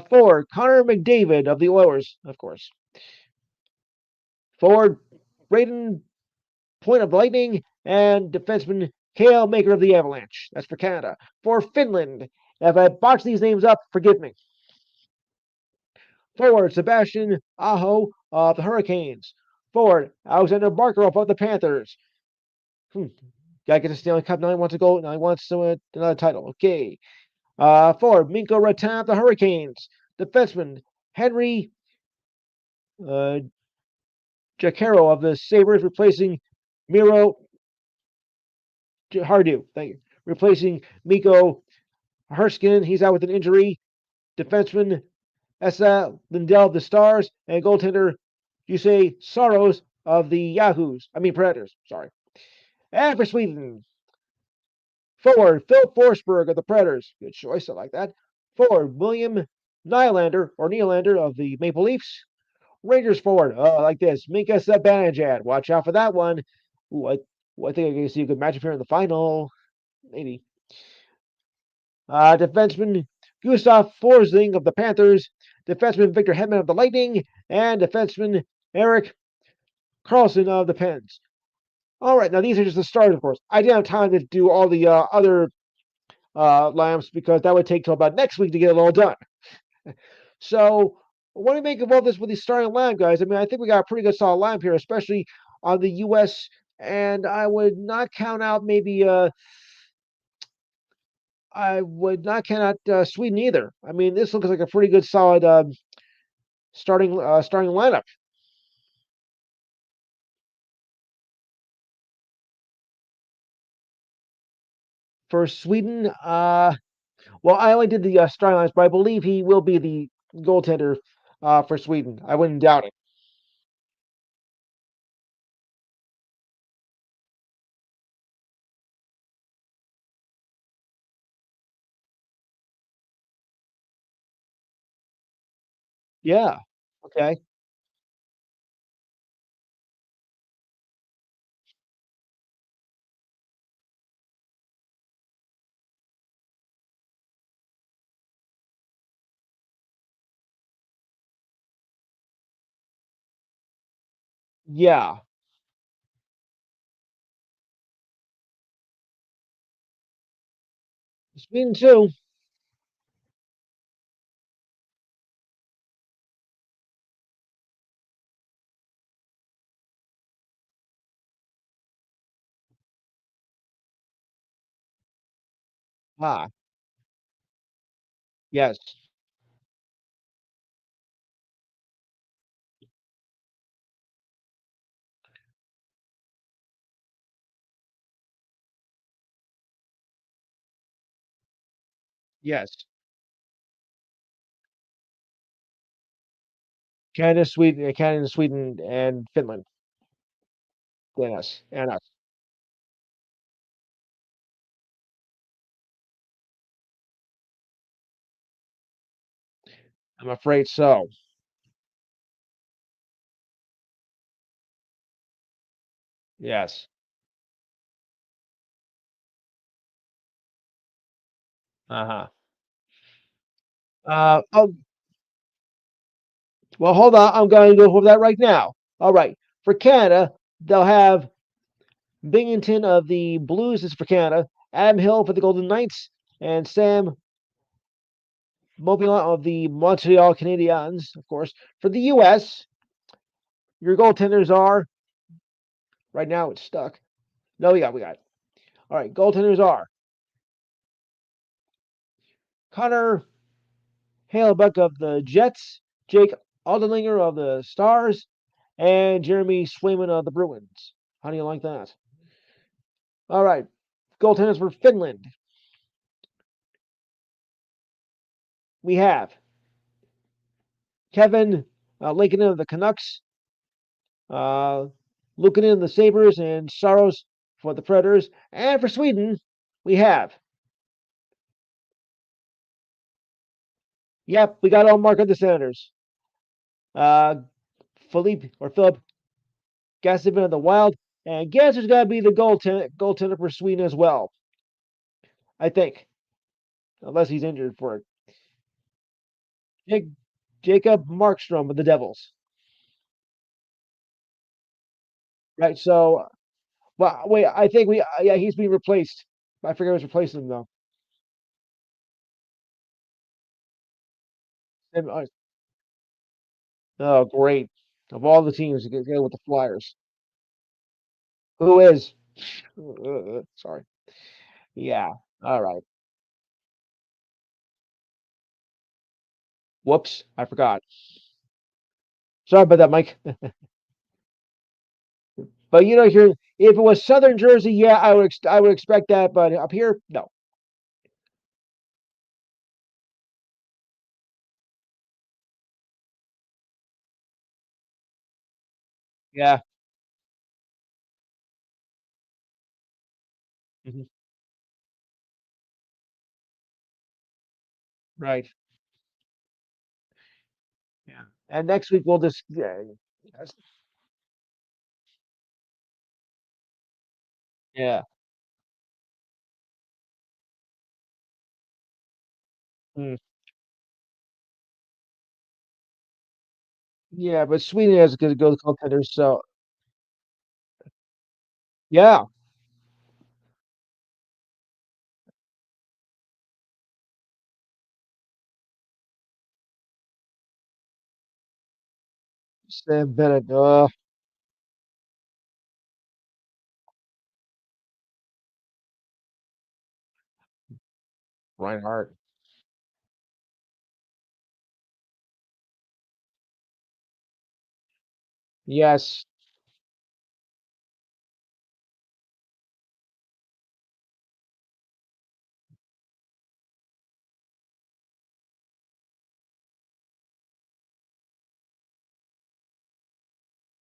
Forward Connor McDavid of the Oilers, of course. Forward Braden Point of Lightning and defenseman Kale Maker of the Avalanche. That's for Canada. For Finland, if I botch these names up, forgive me. Forward Sebastian Aho of the Hurricanes. Forward Alexander Barkov of the Panthers. Guy gets a Stanley Cup. Now he wants to go. Now he wants another title. Okay. Forward Minko Ratin of the Hurricanes. Defenseman Henry Jacaro of the Sabres, replacing Miro Hardu. Thank you. Replacing Mikko Herskinen. He's out with an injury. Defenseman Esa Lindell of the Stars, and goaltender Jussi Saros of the Predators. Sorry. And for Sweden, forward Phil Forsberg of the Predators. Good choice. I like that. Forward William Nylander of the Maple Leafs. Rangers forward. Oh, like this. Minka Zibanejad. Watch out for that one. Ooh, I think I can see a good matchup here in the final. Maybe. Defenseman Gustav Forsling of the Panthers. Defenseman Victor Hedman of the Lightning. And defenseman Eric Carlson of the Pens. All right, now these are just the stars, of course. I didn't have time to do all the other lamps because that would take till about next week to get it all done. So, what do you make of all this with the starting lamp, guys? I mean, I think we got a pretty good solid lamp here, especially on the U.S. And I would not count out maybe. I would not count out Sweden either. I mean, this looks like a pretty good solid starting lineup. For Sweden, well, I only did the starting lines, but I believe he will be the goaltender for Sweden. I wouldn't doubt it. Yeah. Okay. Yeah. Sweden too. Ah, yes. Yes. Canada, Sweden, and Finland. Yes, and us. I'm afraid so. Yes. Uh-huh. Oh, well, hold on. I'm going to go over that right now. All right. For Canada, they'll have Binghamton of the Blues is for Canada, Adam Hill for the Golden Knights, and Sam Mopilan of the Montreal Canadiens, of course. For the U.S., your goaltenders are right now it's stuck. No, we got it. All right, goaltenders are Connor Halebuck of the Jets, Jake Aldenlinger of the Stars, and Jeremy Swayman of the Bruins. How do you like that? All right, goaltenders for Finland. we have Kevin linking in the Canucks, uh, Luukkonen in the Sabres, and Saros for the Predators. And for Sweden, we have, yep, we got all Mark of the Senators. Uh, Philip Gasevin of the Wild, and guess who's got to be the goaltender for Sweden as well? I think, unless he's injured for it. Jacob Markstrom of the Devils. Right. So, well, wait. I think yeah, he's being replaced. I forget who's replacing him though. Oh, great! Of all the teams to get with the Flyers, who is? Sorry. Yeah. All right. Whoops. I forgot. Sorry about that, Mike. But here, if it was Southern Jersey, yeah, I would expect that. But up here, no. Yeah. Mhm. Right. Yeah. And next week we'll just yes, yeah. Mm. Yeah, but Sweden has good goaltenders, so yeah. Sam Bennett, Reinhardt. Yes,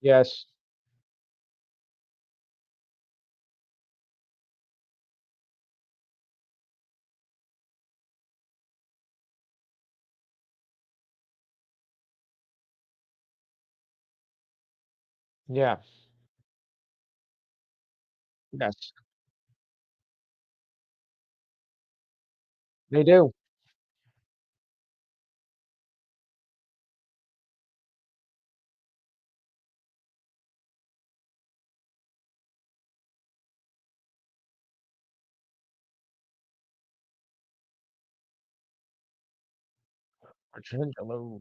yes, yeah, yes. They do. Arcangelo.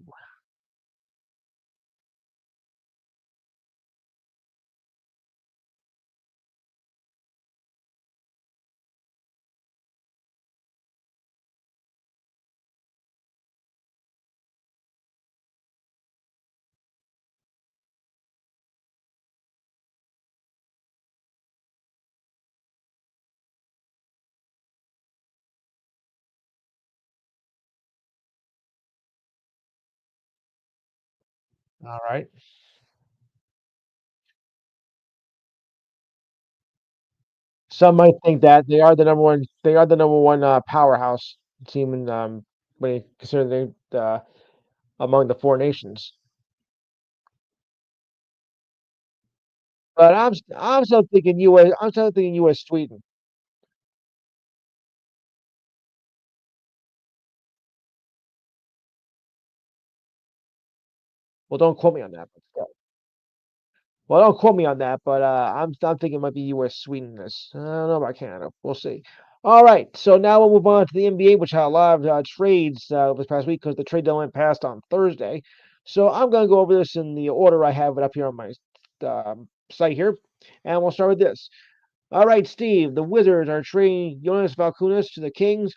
All right. Some might think that they are the number one. They are the number one powerhouse team in when you consider among the four nations. But I'm still thinking U.S. I'm still thinking U.S. Sweden. Well, don't quote me on that. But still. Well, don't quote me on that. But I'm thinking it might be U.S. Sweden. This I don't know about Canada. We'll see. All right. So now we'll move on to the NBA, which had a lot of trades this past week because the trade deadline passed on Thursday. So I'm going to go over this in the order I have it up here on my site here, and we'll start with this. All right, Steve. The Wizards are trading Jonas Valanciunas to the Kings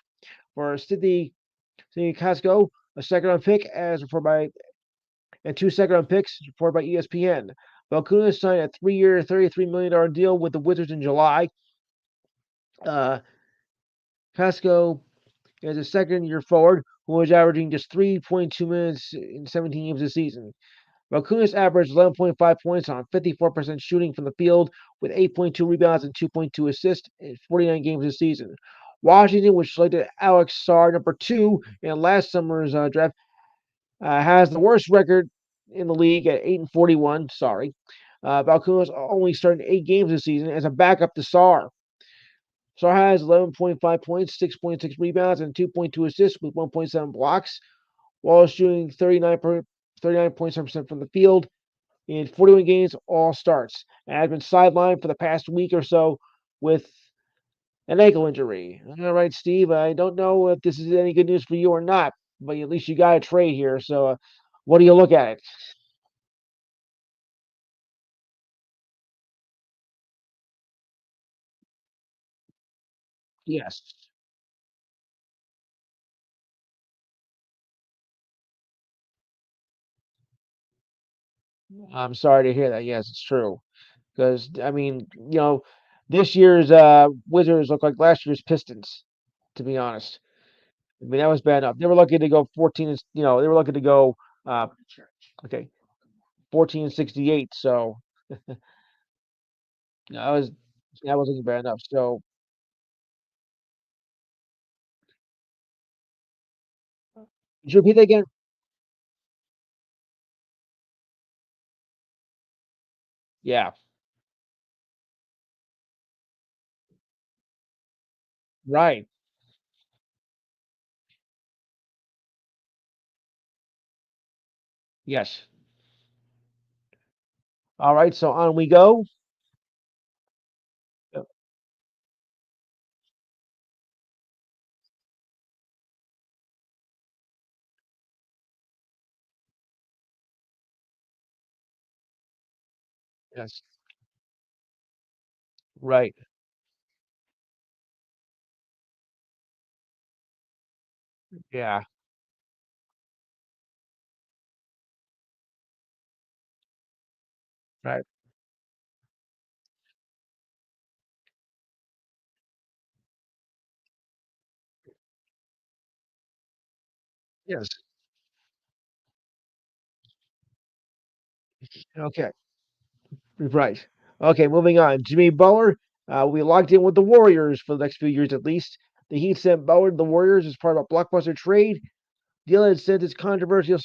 for Sidney Casco, a second-round pick, as reported by and two second-round picks, as reported by ESPN. Valanciunas signed a 3-year, $33 million deal with the Wizards in July. Uh, Casco as a second-year forward who was averaging just 3.2 minutes in 17 games this season. Valanciunas averaged 11.5 points on 54% shooting from the field with 8.2 rebounds and 2.2 assists in 49 games this season. Washington, which selected Alex Sarr number 2 in last summer's draft, has the worst record in the league at 8-41. Sorry. Valanciunas only started 8 games this season as a backup to Sarr. Sarr has 11.5 points, 6.6 rebounds, and 2.2 assists with 1.7 blocks, while shooting 39.7% from the field in 41 games, all starts, and has been sidelined for the past week or so with an ankle injury. All right, Steve, I don't know if this is any good news for you or not, but at least you got a trade here. So, what do you look at it? Yes. I'm sorry to hear that. Yes, it's true. Because, I mean, this year's Wizards look like last year's Pistons, to be honest. I mean, that was bad enough. They were lucky to go 14, they were lucky to go, uh, okay, 14 and 68. So that was that wasn't bad enough. So, could you repeat that again? Yeah, right. Yes. All right. So on we go. Yep. Yes. Right. Yeah. Right. Yes. Okay. Right. Okay. Moving on. Jimmy Butler. We locked in with the Warriors for the next few years at least. The Heat sent Butler to the Warriors as part of a blockbuster trade. Deal had sent his controversial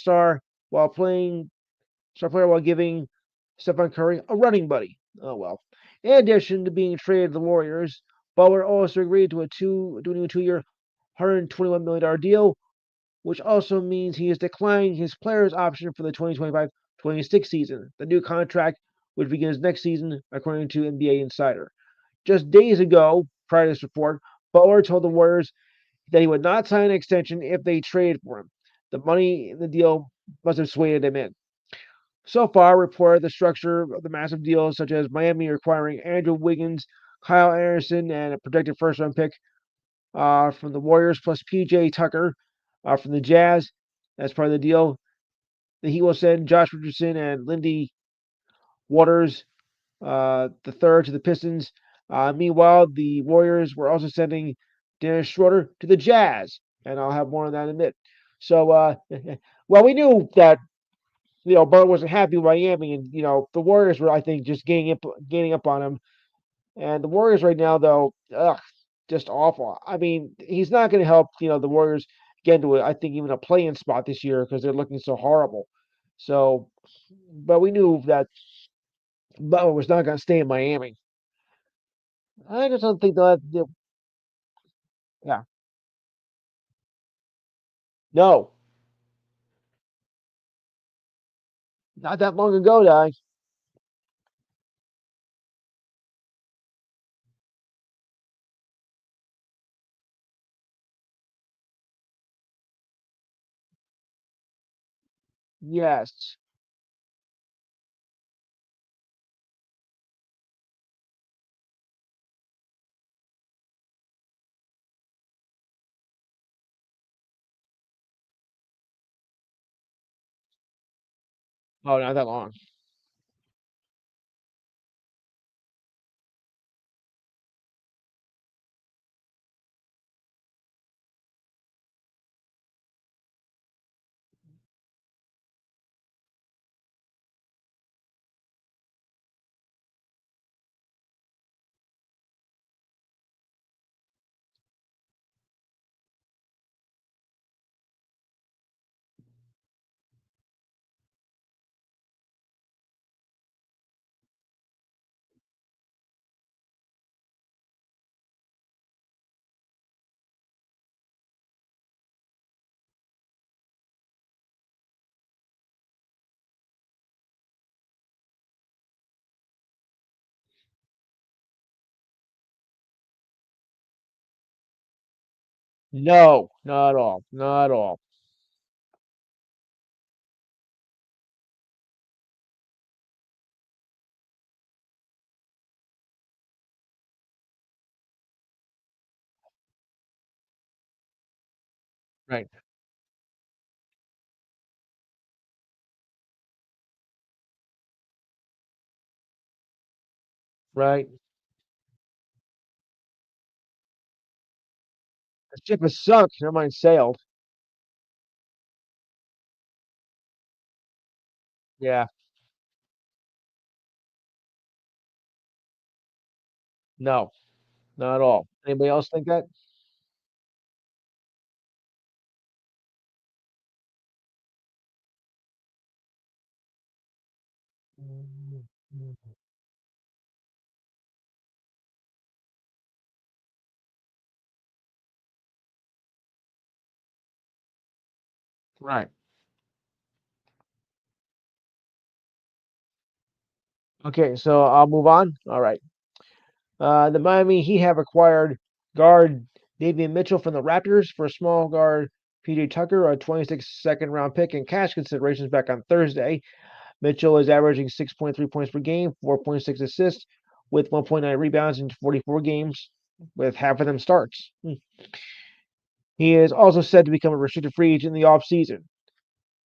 while playing star player while giving Stephon Curry a running buddy. Oh well. In addition to being traded to the Warriors, Butler also agreed to a new 2-year, $121 million deal, which also means he is declining his player's option for the 2025-26 season. The new contract, which begins next season, according to NBA Insider. Just days ago, prior to this report, Butler told the Warriors that he would not sign an extension if they traded for him. The money in the deal must have swayed him in. So far, reported the structure of the massive deals, such as Miami requiring Andrew Wiggins, Kyle Anderson, and a projected first round pick from the Warriors, plus PJ Tucker from the Jazz. As part of the deal, the Heat will send Josh Richardson and Lindy Waters the third to the Pistons. Meanwhile, the Warriors were also sending Dennis Schroeder to the Jazz, and I'll have more on that in a minute. So, well, we knew that Butler wasn't happy with Miami, and the Warriors were, I think, just gaining up on him. And the Warriors right now, though, ugh, just awful. I mean, he's not going to help the Warriors get into it. I think even a play-in spot this year because they're looking so horrible. So, but we knew that Butler was not going to stay in Miami. I just don't think that. Yeah, no, not that long ago, guy. Yes. Oh, not that long. No, not at all. Not at all. Right. Right. The ship has sunk, never mind sailed. Yeah. No, not at all. Anybody else think that? Mm, mm. Right. Okay, so I'll move on. All right. The Miami Heat have acquired guard Davian Mitchell from the Raptors for small guard PJ Tucker, a 26 second round pick and cash considerations back on Thursday. Mitchell is averaging 6.3 points per game, 4.6 assists, with 1.9 rebounds in 44 games, with half of them starts. He is also said to become a restricted free agent in the offseason.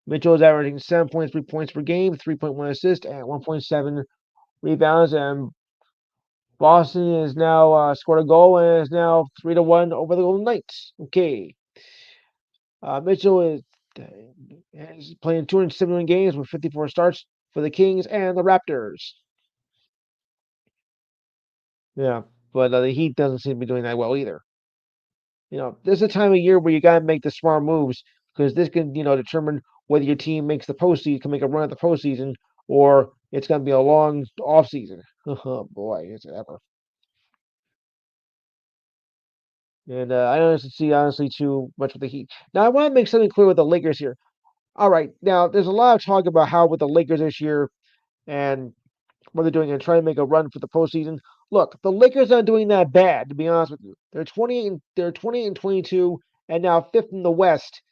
Mitchell is averaging 7.3 points per game, 3.1 assists, and 1.7 rebounds, and Boston is now scored a goal and is now 3-1 over the Golden Knights. Okay, Mitchell is playing 271 games with 54 starts for the Kings and the Raptors. Yeah, but the Heat doesn't seem to be doing that well either. There's a time of year where you gotta make the smart moves because this can, determine whether your team makes the postseason, can make a run at the postseason, or it's gonna be a long off season. Oh boy, it's ever. And I don't see honestly too much with the Heat. Now I want to make something clear with the Lakers here. All right, now there's a lot of talk about how with the Lakers this year and what they're doing and trying to make a run for the postseason. Look, the Lakers aren't doing that bad, to be honest with you. They're 20 and 22, and now fifth in the West,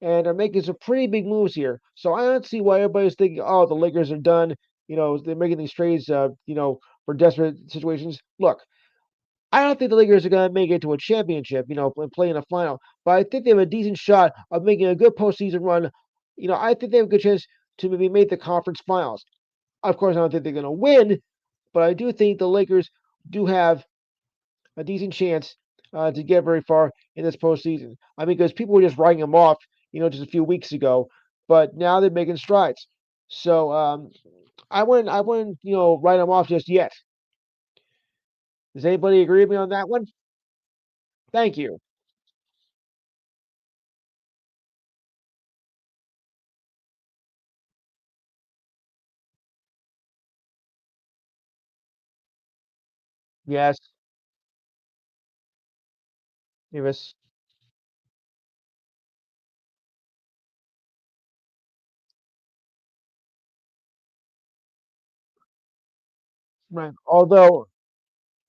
and are making some pretty big moves here. So I don't see why everybody's thinking, oh, the Lakers are done. They're making these trades, for desperate situations. Look, I don't think the Lakers are going to make it to a championship, and play in a final. But I think they have a decent shot of making a good postseason run. I think they have a good chance to maybe make the conference finals. Of course, I don't think they're going to win, but I do think the Lakers do have a decent chance to get very far in this postseason. I mean, because people were just writing them off, just a few weeks ago, but now they're making strides. So I wouldn't, write them off just yet. Does anybody agree with me on that one? Thank you. Yes, Davis. Right. Although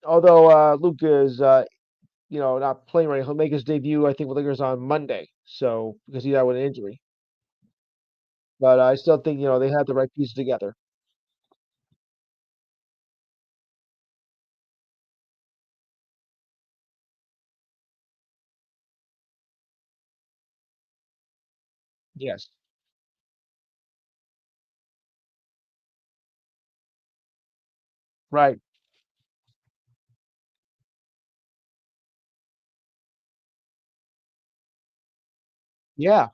Luka is not playing right, he'll make his debut I think with Lakers on Monday. So because he's out with an injury, but I still think they have the right pieces together. Yes. Right. Yeah.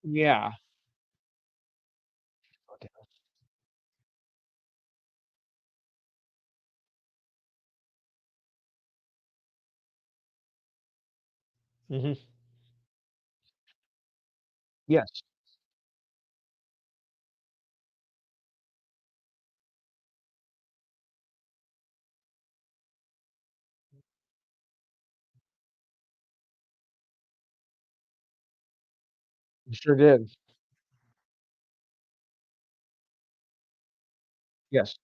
Yeah. Hmm. Yes. You sure did. Yes.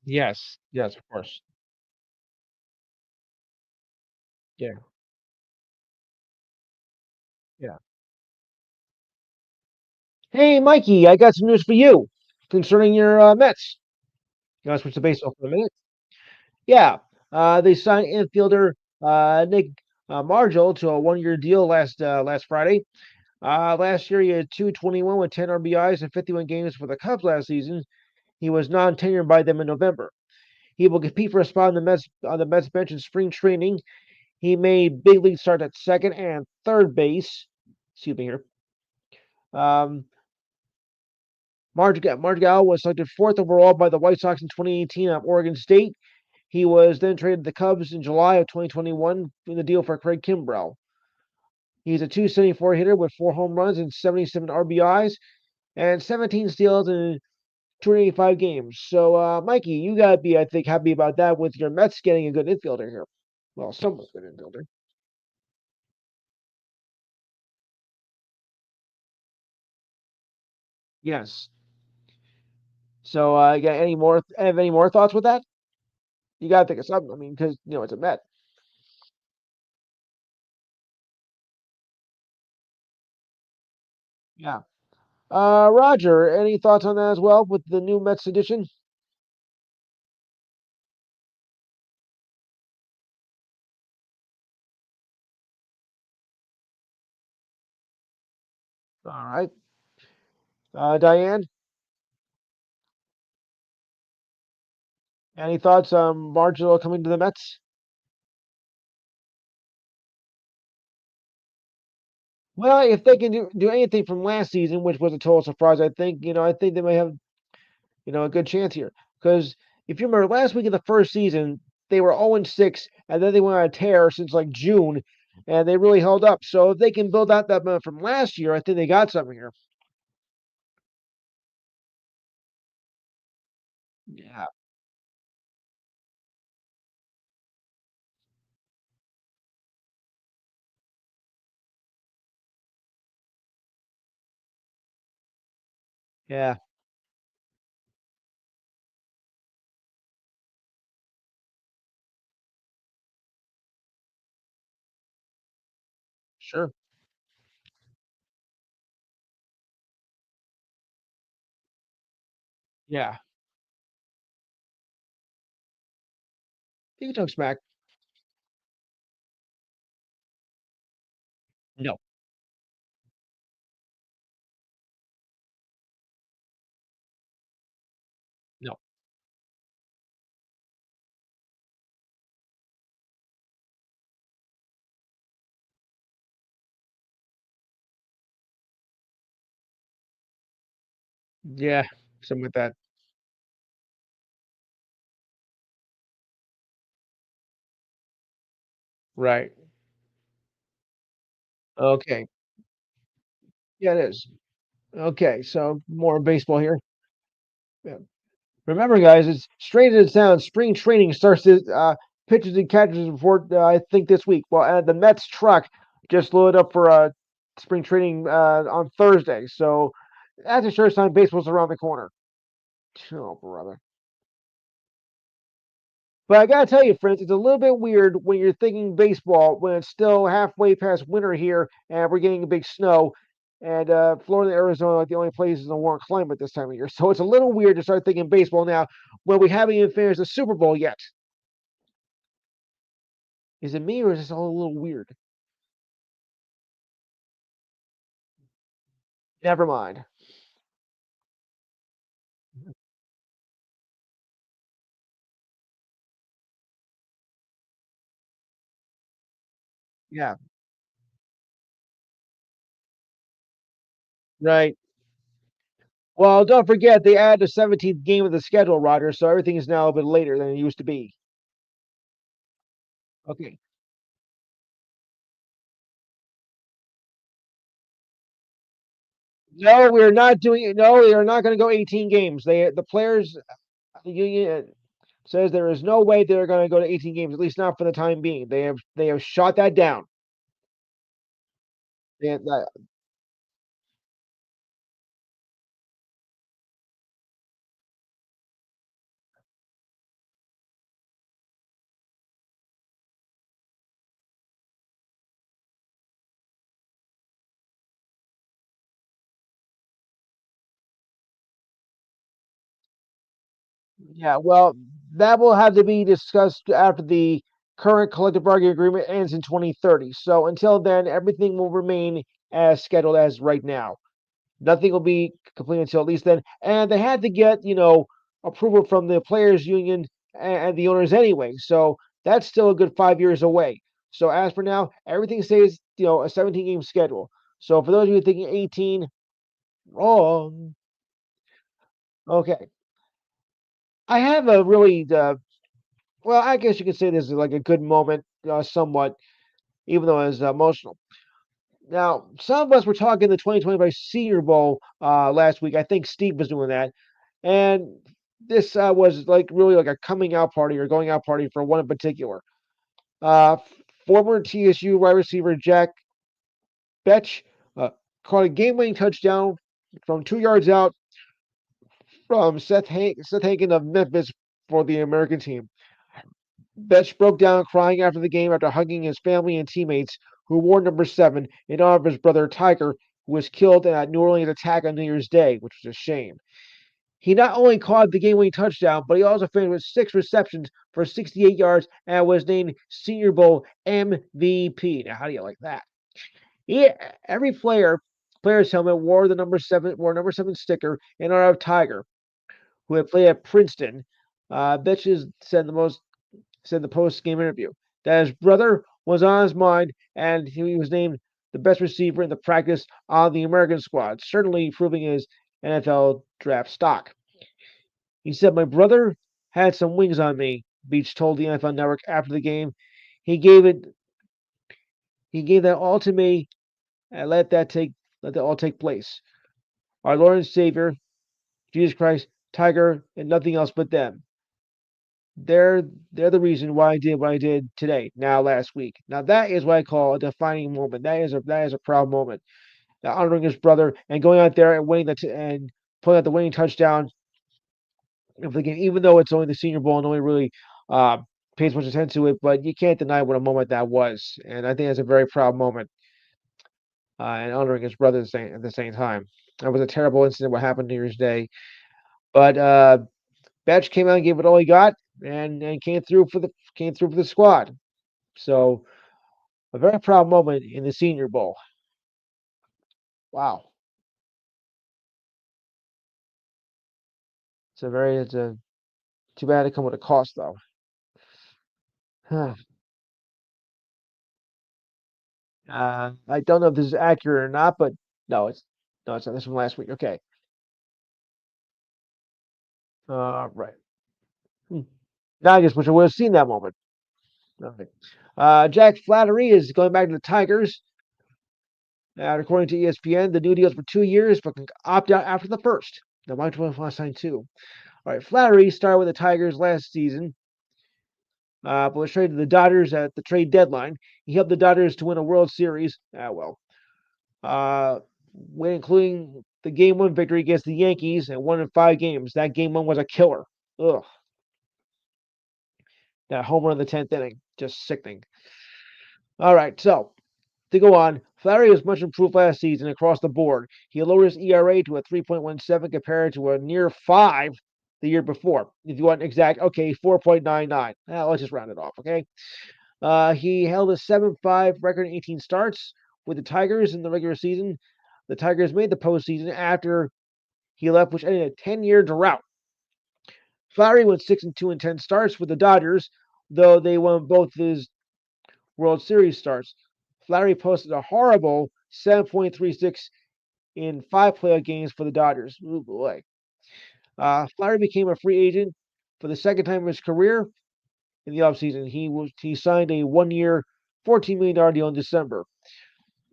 Yes. Yes, of course. Yeah. Yeah. Hey, Mikey, I got some news for you concerning your Mets. You want to switch to baseball for a minute? Yeah. They signed infielder Nick Margel to a one-year deal last Friday. Last year, he had 221 with 10 RBIs and 51 games for the Cubs last season. He was non-tenured by them in November. He will compete for a spot on the Mets bench in spring training. He made big league starts at second and third base. Excuse me here. Um, Margal was selected fourth overall by the White Sox in 2018 at Oregon State. He was then traded to the Cubs in July of 2021 in the deal for Craig Kimbrell. He's a 274 hitter with 4 home runs and 77 RBIs and 17 steals in 285 games. So, Mikey, you got to be, I think, happy about that with your Mets getting a good infielder here. Well, somewhat good infielder. Yes. So, you got any more thoughts with that? You got to think of something. I mean, because it's a Met. Yeah. Roger, any thoughts on that as well with the new Mets edition? All right. Diane, any thoughts on Marginal coming to the Mets? Well, if they can do anything from last season, which was a total surprise, I think they may have, a good chance here. Because if you remember last week of the first season, they were 0-6, and then they went on a tear since like June, and they really held up. So if they can build out that momentum from last year, I think they got something here. Yeah, yeah, sure. Yeah, you can talk smack. No, no. Yeah, something like that. Right. Okay. Yeah, it is. Okay, so more baseball here. Yeah. Remember, guys, it's straight as it sounds. Spring training starts this pitchers and catchers report. I think this week. Well, the Mets truck just loaded up for spring training on Thursday. So that's a sure sign baseball's around the corner. Oh, brother. But I gotta tell you, friends, it's a little bit weird when you're thinking baseball when it's still halfway past winter here and we're getting a big snow. And Florida and Arizona are like the only places in the warm climate this time of year. So it's a little weird to start thinking baseball now when we haven't even finished the Super Bowl yet. Is it me or is this all a little weird? Never mind. Yeah, right. Well, don't forget they added a 17th game of the schedule, Roger, so everything is now a bit later than it used to be. Okay. No, we're not doing it. No, we are not going to go 18 games. The players the union says there is no way they're going to go to 18 games, at least not for the time being. They have shot that down. They, that, yeah, well, that will have to be discussed after the current collective bargaining agreement ends in 2030. So until then, everything will remain as scheduled as right now. Nothing will be complete until at least then. And they had to get, approval from the players' union and the owners anyway. So that's still a good 5 years away. So as for now, everything stays, a 17 game schedule. So for those of you thinking 18, wrong. Okay. I have a really, well, I guess you could say this is like a good moment, somewhat, even though it's emotional. Now, some of us were talking the 2025 Senior Bowl last week. I think Steve was doing that. And this was like really like a coming out party or going out party for one in particular. Uh, Former TSU wide receiver Jack Betch uh, caught a game-winning touchdown from 2 yards out from Seth Hagen of Memphis for the American team. Betch broke down crying after the game after hugging his family and teammates who wore number 7 in honor of his brother Tiger, who was killed in a New Orleans attack on New Year's Day, which was a shame. He not only caught the game-winning touchdown, but he also finished with 6 receptions for 68 yards and was named Senior Bowl MVP. Now, how do you like that? Every player's helmet wore number 7 sticker in honor of Tiger, who had played at Princeton. Betches said in the post-game interview that his brother was on his mind and he was named the best receiver in the practice on the American squad, certainly proving his NFL draft stock. He said, "My brother had some wings on me," Beach told the NFL Network after the game. He gave it he gave that all to me and let that all take place. Our Lord and Savior, Jesus Christ, Tiger, and nothing else but them. They're they're the reason why I did what I did today, now last week. Now that is what I call a defining moment. That is a proud moment. Now, honoring his brother and going out there and and putting out the winning touchdown of the game, even though it's only the Senior Bowl and nobody really uh, pays much attention to it. But you can't deny what a moment that was, and I think that's a very proud moment. And honoring his brother at the same time. That was a terrible incident. What happened New Year's Day, but Batch came out and gave it all he got, and came through for the squad. So a very proud moment in the Senior Bowl. Wow, it's a too bad it come with a cost though. I don't know if this is accurate or not, but no, it's not. This from last week. Okay. Right. Hmm. Now I just wish I would have seen that moment. Okay. Jack Flattery is going back to the Tigers. According to ESPN, the new deal is for 2 years, but can opt out after the first. Now, Mike want to sign two. All right. Flattery started with the Tigers last season, but was traded to the Dodgers at the trade deadline. He helped the Dodgers to win a World Series. Uh, when including the game one victory against the Yankees and won in 5 games. That game one was a killer. Ugh. That home run in the 10th inning. Just sickening. All right, so to go on, Flaherty was much improved last season across the board. He lowered his ERA to a 3.17 compared to a near 5 the year before. If you want exact, okay, 4.99. Let's just round it off, okay? He held a 7-5 record in 18 starts with the Tigers in the regular season. the Tigers made the postseason after he left, which ended a 10-year drought. Flaherty went 6-2 in 10 starts with the Dodgers, though they won both his World Series starts. Flaherty posted a horrible 7.36 in 5 playoff games for the Dodgers. Ooh boy. Flaherty became a free agent for the second time in his career in the offseason. He signed a 1-year, $14 million deal in December.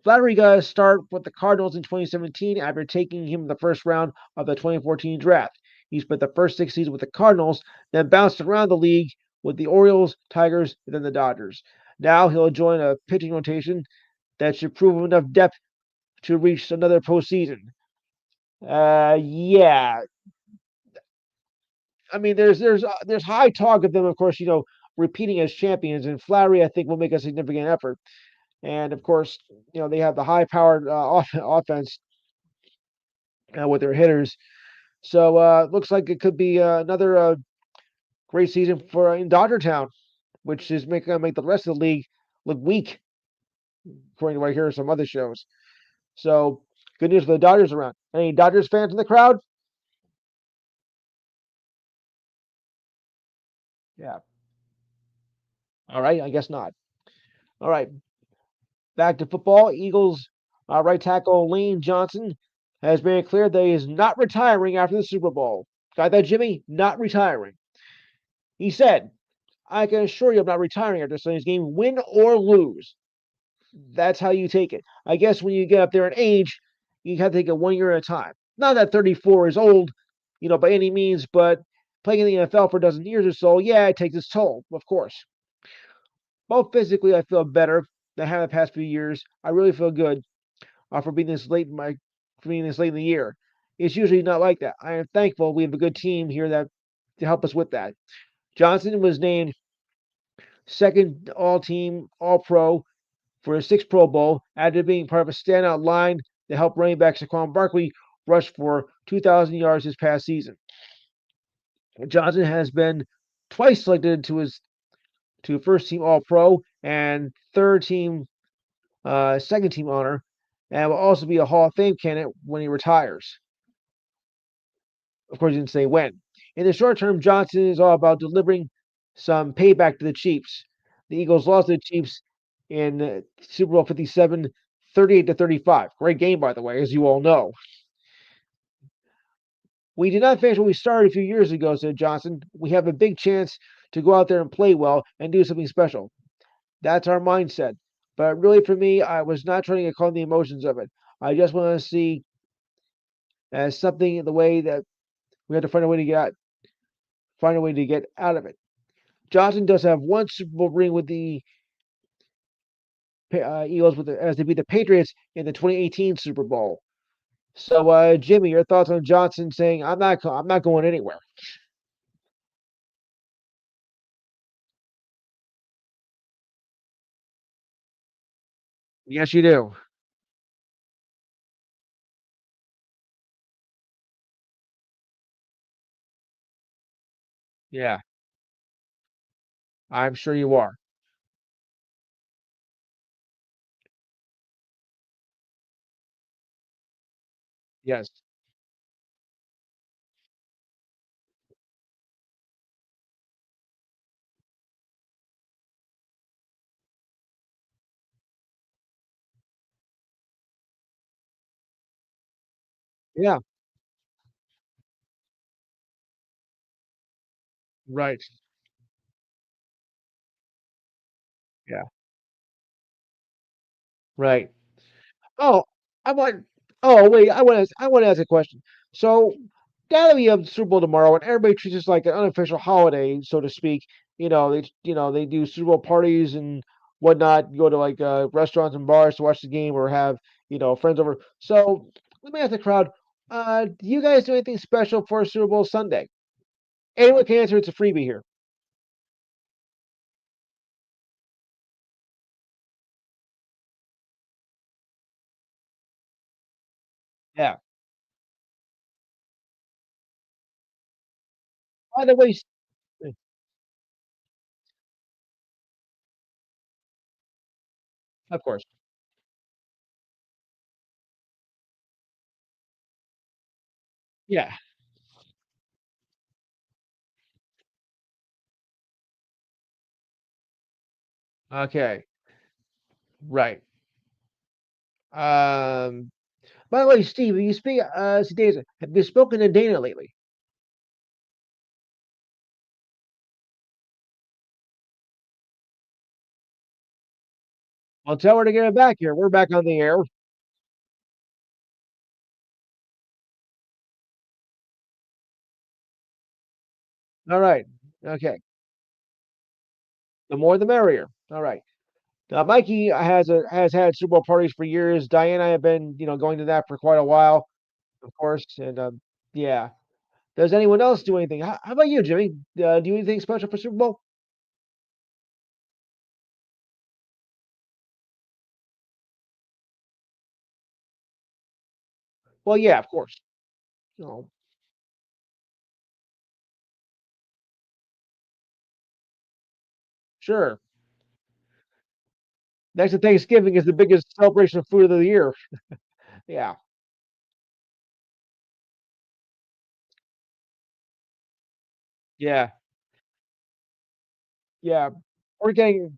Flaherty got a start with the Cardinals in 2017 after taking him in the first round of the 2014 draft. He spent the first 6 seasons with the Cardinals, then bounced around the league with the Orioles, Tigers, and then the Dodgers. Now he'll join a pitching rotation that should prove enough depth to reach another postseason. Yeah. I mean, there's high talk of them, of course, repeating as champions, and Flaherty, I think, will make a significant effort. And of course, they have the high-powered offense with their hitters. So looks like it could be another great season for in Dodger Town, which is going to make the rest of the league look weak, according to what I hear some other shows. So good news for the Dodgers around. Any Dodgers fans in the crowd? Yeah. All right. I guess not. All right. Back to football. Eagles right tackle Lane Johnson has made it clear that he is not retiring after the Super Bowl. Got that, Jimmy? Not retiring. He said, I can assure you I'm not retiring after Sunday's game, win or lose. That's how you take it. I guess when you get up there in age, you have to take it 1 year at a time. Not that 34 is old, by any means, but playing in the NFL for a dozen years or so, yeah, it takes its toll, of course. Both physically, I feel better than I have the past few years. I really feel good for being this late in the year. It's usually not like that. I am thankful we have a good team here that to help us with that. Johnson was named second all team, all pro for his sixth Pro Bowl after being part of a standout line that helped running back Saquon Barkley rush for 2,000 yards this past season. Johnson has been twice selected to first team All Pro and second team honor, and will also be a Hall of Fame candidate when he retires. Of course, he didn't say when. In the short term, Johnson is all about delivering some payback to the Chiefs. The Eagles lost to the Chiefs in Super Bowl 57, 38-35. Great game, by the way, as you all know. We did not finish what we started a few years ago, said Johnson. We have a big chance to go out there and play well and do something special. That's our mindset. But really, for me, I was not trying to get caught in the emotions of it. I just want to see as something in the way that we have to find a way to get out of it. Johnson does have one Super Bowl ring with the Eagles as they beat the Patriots in the 2018 Super Bowl. So, Jimmy, your thoughts on Johnson saying I'm not going anywhere? Yes, you do. Yeah, I'm sure you are. Yes. Yeah. Right. Yeah. Right. Oh, I want. Oh, wait. I want to ask a question. So now that we have the Super Bowl tomorrow, and everybody treats this like an unofficial holiday, so to speak, they do Super Bowl parties and whatnot. Go to like restaurants and bars to watch the game or have friends over. So let me ask the crowd: do you guys do anything special for Super Bowl Sunday? Anyone can answer. It's a freebie here. Yeah. By the way, of course. Yeah. Okay. Right. Um. By the way, Steve, you speak. Dave, have you spoken to Dana lately? Well, tell her to get it back here. We're back on the air. All right. Okay. The more, the merrier. All right. Mikey has had Super Bowl parties for years. Diane and I have been, going to that for quite a while, of course. And yeah. Does anyone else do anything? How about you, Jimmy? Do you anything special for Super Bowl? Well, yeah, of course. Oh, sure. Next to Thanksgiving is the biggest celebration of food of the year. Yeah, yeah, yeah. We're getting,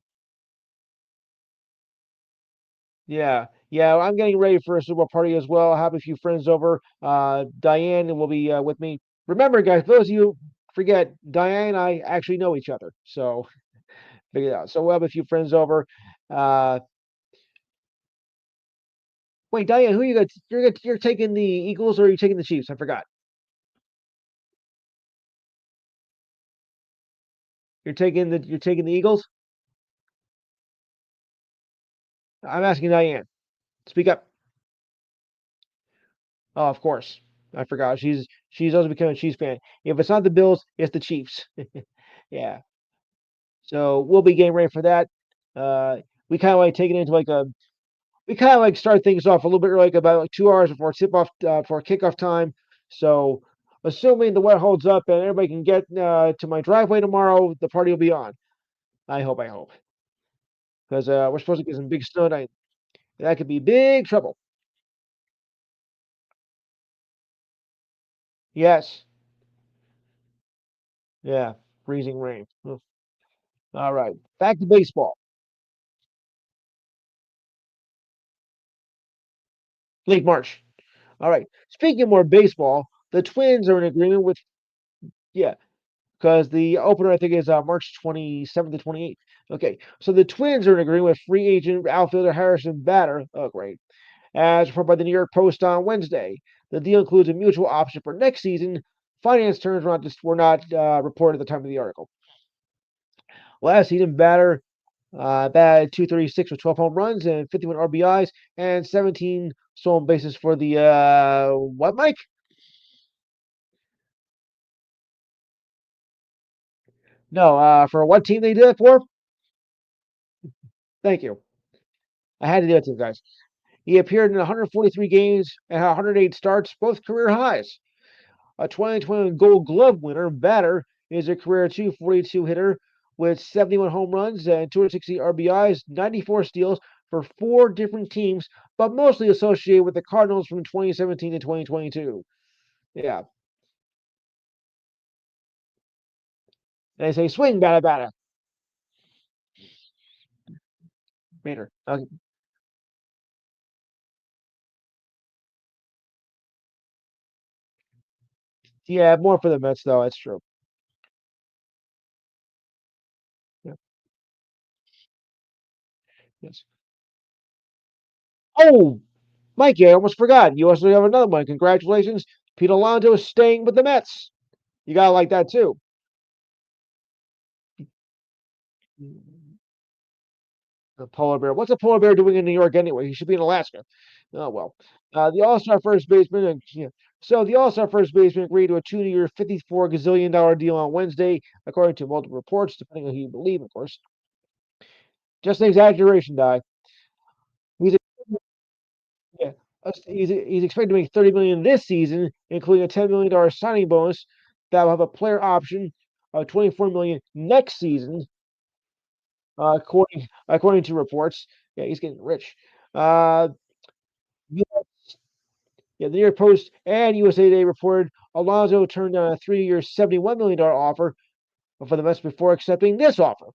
yeah. I'm getting ready for a Super Bowl party as well. I have a few friends over. Diane will be with me. Remember, guys, those of you forget, Diane and I actually know each other. So figure it out. So we'll have a few friends over. Uh, wait, Diane, who you got? You're taking the Eagles or are you taking the Chiefs? I forgot. You're taking the Eagles. I'm asking Diane. Speak up. Oh, of course. I forgot. She's also become a Chiefs fan. If it's not the Bills, it's the Chiefs. Yeah. So we'll be getting ready for that. Uh, we kind of like take it into like a we kind of like start things off a little bit like about like 2 hours before tip off for kickoff time. So assuming the weather holds up and everybody can get to my driveway tomorrow, the party will be on. I hope, because we're supposed to get some big snow tonight. That could be big trouble. Yes. Yeah. Freezing rain. All right. Back to baseball. Late March. All right. Speaking of more baseball, the Twins are in agreement with, yeah, because the opener I think is March 27th to 28th. Okay, so the Twins are in agreement with free agent outfielder Harrison Batter. Oh, great. As reported by the New York Post on Wednesday, the deal includes a mutual option for next season. Finance terms were not reported at the time of the article. Last season, Batter batted 236 with 12 home runs and 51 RBIs and 17 stolen bases for the what, Mike? No, for what team they did it for? Thank you. I had to do it to you guys. He appeared in 143 games and had 108 starts, both career highs. A 2021 Gold Glove winner, Batter is a career 242 hitter with 71 home runs and 260 RBIs, 94 steals for four different teams, but mostly associated with the Cardinals from 2017 to 2022. Yeah, they say swing, batter, batter, Bader. Yeah, more for the Mets though. That's true. Yeah, yes. Oh, Mikey, I almost forgot. You also have another one. Congratulations. Pete Alonso is staying with the Mets. You gotta like that too. The polar bear. What's a polar bear doing in New York anyway? He should be in Alaska. Oh well. The All-Star first baseman. Yeah. So the All-Star first baseman agreed to a 2-year, $54 gazillion deal on Wednesday, according to multiple reports, depending on who you believe, of course. Just an exaggeration, die. He's yeah, he's expected to make 30 million this season, including a $10 million signing bonus that will have a player option of 24 million next season, according to reports. Yeah, he's getting rich. Uh, Yeah, the New York Post and USA Today reported Alonso turned down a 3-year, $71 million offer for the Mets before accepting this offer.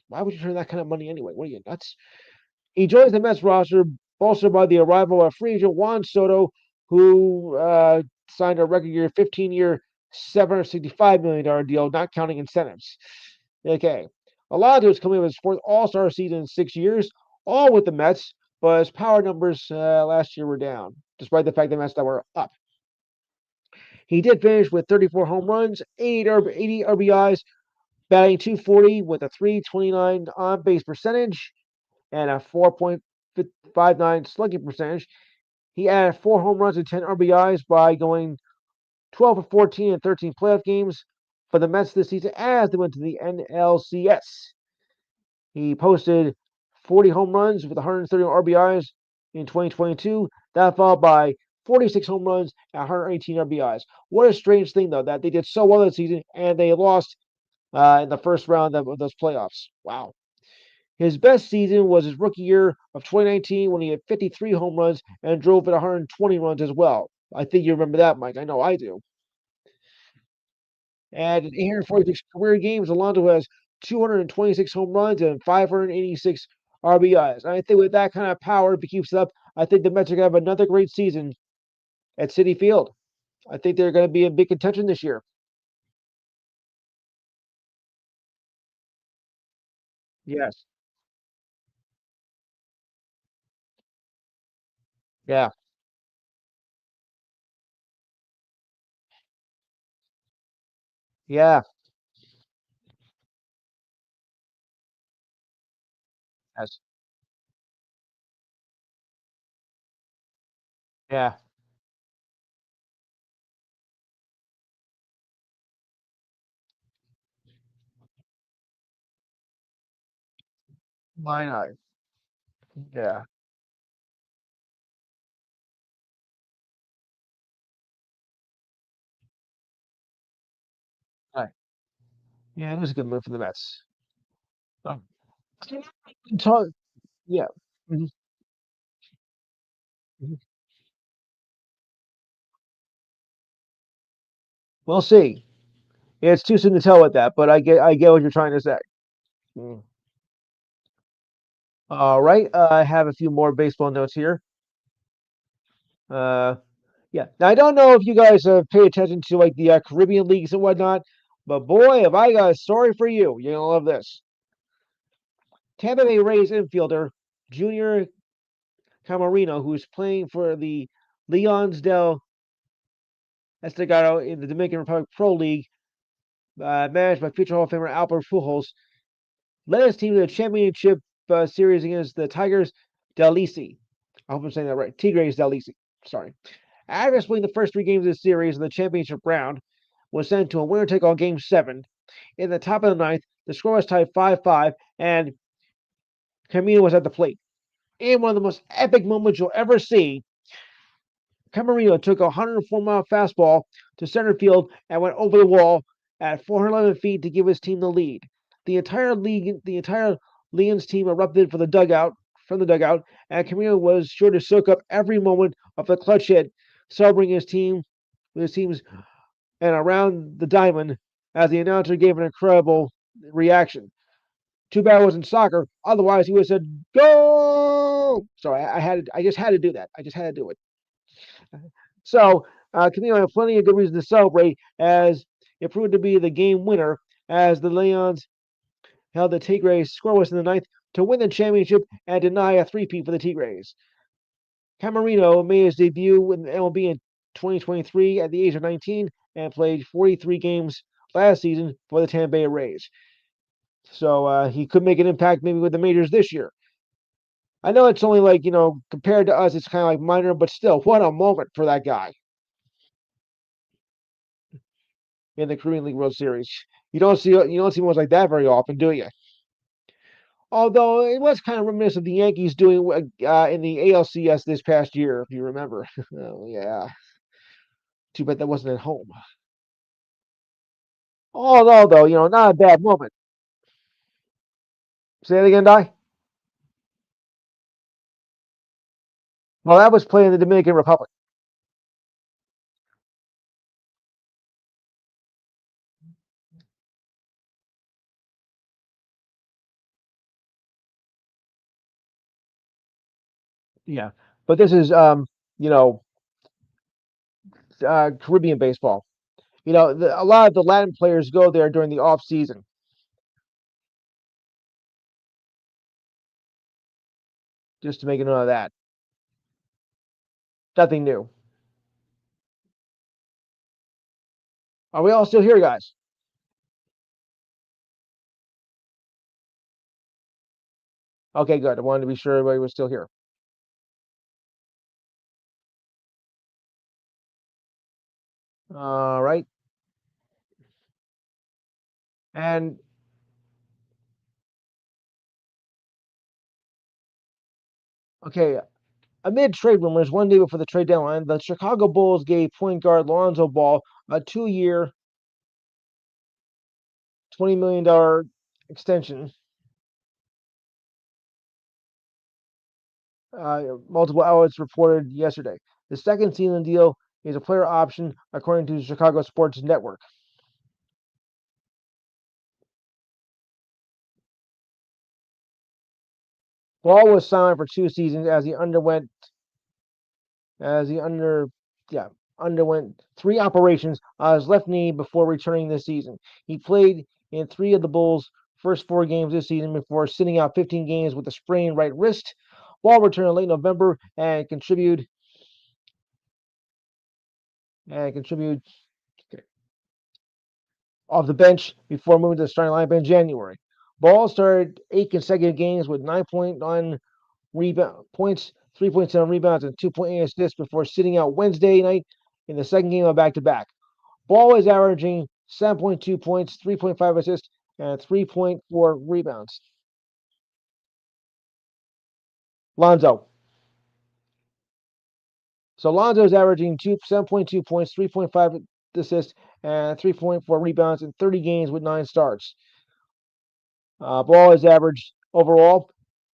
Why would you turn that kind of money anyway? What are you, nuts? He joins the Mets roster, bolstered by the arrival of free agent Juan Soto, who signed a record year 15-year, $765 million deal, not counting incentives. Okay. Alonso is coming up with his fourth All-Star season in 6 years, all with the Mets, but his power numbers last year were down, despite the fact the Mets that were up. He did finish with 34 home runs, 80 RBIs, batting 240 with a 329 on base percentage and a 4.59 slugging percentage. He added 4 home runs and 10 RBIs by going 12 for 14 in 13 playoff games for the Mets this season as they went to the NLCS. He posted 40 home runs with 130 RBIs in 2022. That followed by 46 home runs and 118 RBIs. What a strange thing, though, that they did so well this season and they lost in the first round of those playoffs. Wow. His best season was his rookie year of 2019 when he had 53 home runs and drove in 120 runs as well. I think you remember that, Mike. I know I do. And in 846 career games, Alonso has 226 home runs and 586 RBIs. And I think with that kind of power, if he keeps it up, I think the Mets are going to have another great season at Citi Field. I think they're going to be in big contention this year. Yes. Yeah. Yeah. Yes. Yeah. Why not? Yeah. Right. Yeah, it was a good move for the Mets. Oh. Talk, yeah. Mhm, mhm. We'll see. Yeah, it's too soon to tell with that, but I get what you're trying to say. Mm. All right, I have a few more baseball notes here. Uh, yeah. Now I don't know if you guys pay attention to like the Caribbean leagues and whatnot, but boy, have I got a story for you. You're gonna love this. Tampa Bay Rays infielder Junior Camarino, who's playing for the Leons del Estegado in the Dominican Republic Pro League, managed by future Hall of Famer Albert Pujols, led his team to the championship series against the Tigers del Licey. I hope I'm saying that right. Tigres del Licey. Sorry. After splitting the first 3 games of the series in the championship round, was sent to a winner-take-all Game 7. In the top of the ninth, the score was tied 5-5, and Camino was at the plate. In one of the most epic moments you'll ever see, Camarino took a 104-mile fastball to center field and went over the wall at 411 feet to give his team the lead. The entire Lions team erupted from the dugout, and Camino was sure to soak up every moment of the clutch hit, celebrating his team's and around the diamond as the announcer gave an incredible reaction. Too bad it wasn't soccer. Otherwise, he would have said, "Go!" Sorry, I just had to do that. I just had to do it. So, Camino had plenty of good reason to celebrate as it proved to be the game winner as the Lions held the Tigres scoreless in the ninth to win the championship and deny a three-peat for the Tigres. Camarino made his debut in the MLB in 2023 at the age of 19 and played 43 games last season for the Tampa Bay Rays. So he could make an impact maybe with the majors this year. I know it's only like, compared to us, it's kind of like minor, but still, what a moment for that guy in the Korean League World Series. You don't see ones like that very often, do you? Although it was kind of reminiscent of the Yankees doing in the ALCS this past year, if you remember. Oh yeah, too bad that wasn't at home. Although though, not a bad moment. Say it again, Die. Well, that was playing the Dominican Republic. Yeah, but this is you know Caribbean baseball. A lot of the Latin players go there during the off season, just to make a note of that. Nothing new. Are we all still here, guys? Okay, good. I wanted to be sure everybody was still here. All right. And okay, amid trade rumors, one day before the trade deadline, the Chicago Bulls gave point guard Lonzo Ball a 2-year, $20 million extension. Multiple outlets reported yesterday. The second season deal is a player option, according to Chicago Sports Network. Ball was signed for 2 seasons as he under yeah underwent 3 operations on his left knee before returning this season. He played in 3 of the Bulls' first 4 games this season before sitting out 15 games with a sprained right wrist. Ball returned in late November and contributed off the bench before moving to the starting lineup in January. Ball started 8 consecutive games with 9.9 rebound points, 3.7 rebounds, and 2.8 assists before sitting out Wednesday night in the second game of back-to-back. Ball is averaging 7.2 points, 3.5 assists, and 3.4 rebounds. Lonzo. So Lonzo is averaging 7.2 points, 3.5 assists, and 3.4 rebounds in 30 games with 9 starts. Ball has averaged overall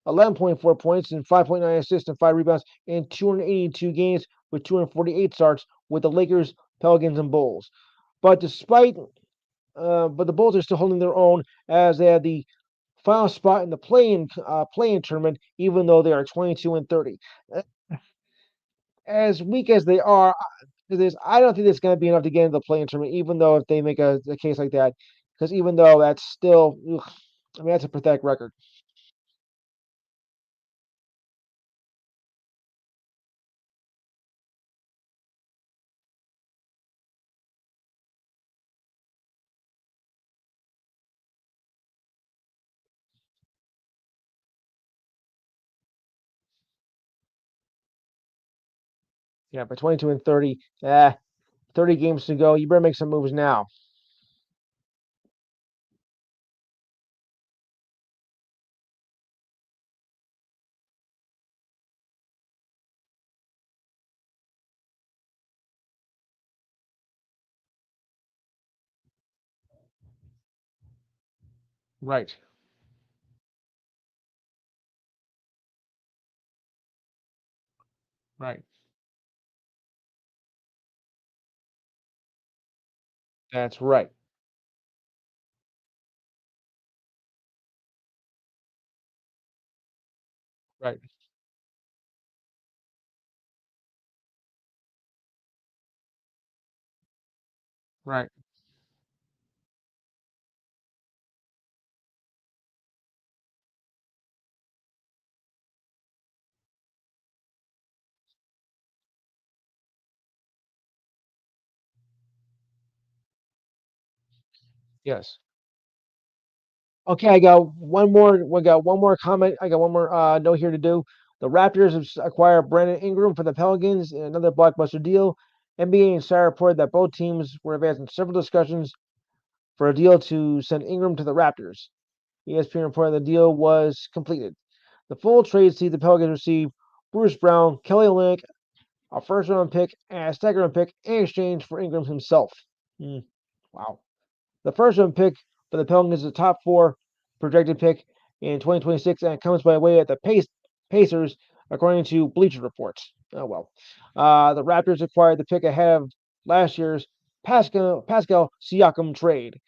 11.4 points and 5.9 assists and 5 rebounds in 282 games with 248 starts with the Lakers, Pelicans, and Bulls. But the Bulls are still holding their own as they had the final spot in the play-in tournament, even though they are 22-30. Uh, As weak as they are, I don't think it's going to be enough to get into the play-in tournament, even though if they make a case like that, because even though that's still, I mean, that's a pathetic record. Yeah, but 22-30, 30 games to go. You better make some moves now. Right, right. That's right, right, right. Yes. Okay, I got one more. We got one more comment. I got one more note here to do. The Raptors have acquired Brandon Ingram for the Pelicans in another blockbuster deal. NBA Insider reported that both teams were advancing several discussions for a deal to send Ingram to the Raptors. ESPN reported the deal was completed. The full trade sees the Pelicans receive Bruce Brown, Kelly Olynyk, a first-round pick, and a second-round pick in exchange for Ingram himself. Hmm, wow. The first-round pick for the Pelicans is a top 4 projected pick in 2026, and it comes by way of the Pacers, according to Bleacher Reports. Oh well. The Raptors acquired the pick ahead of last year's Pascal Siakam trade.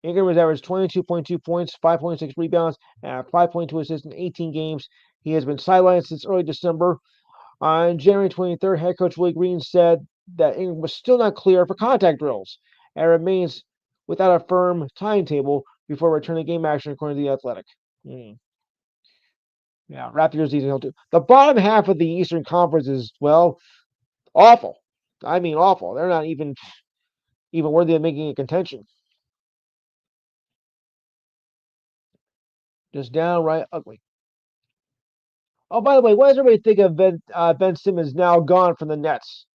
Ingram has averaged 22.2 points, 5.6 rebounds, and 5.2 assists in 18 games He has been sidelined since early December. On January 23rd, head coach Willie Green said that Ingram was still not clear for contact drills and remains without a firm timetable before returning game action, according to The Athletic. Yeah, Raptors season too. The bottom half of the Eastern Conference is, well, awful. I mean, awful. They're not even worthy of making a contention. Just downright ugly. Oh, by the way, what does everybody think of Ben Simmons now gone from the Nets?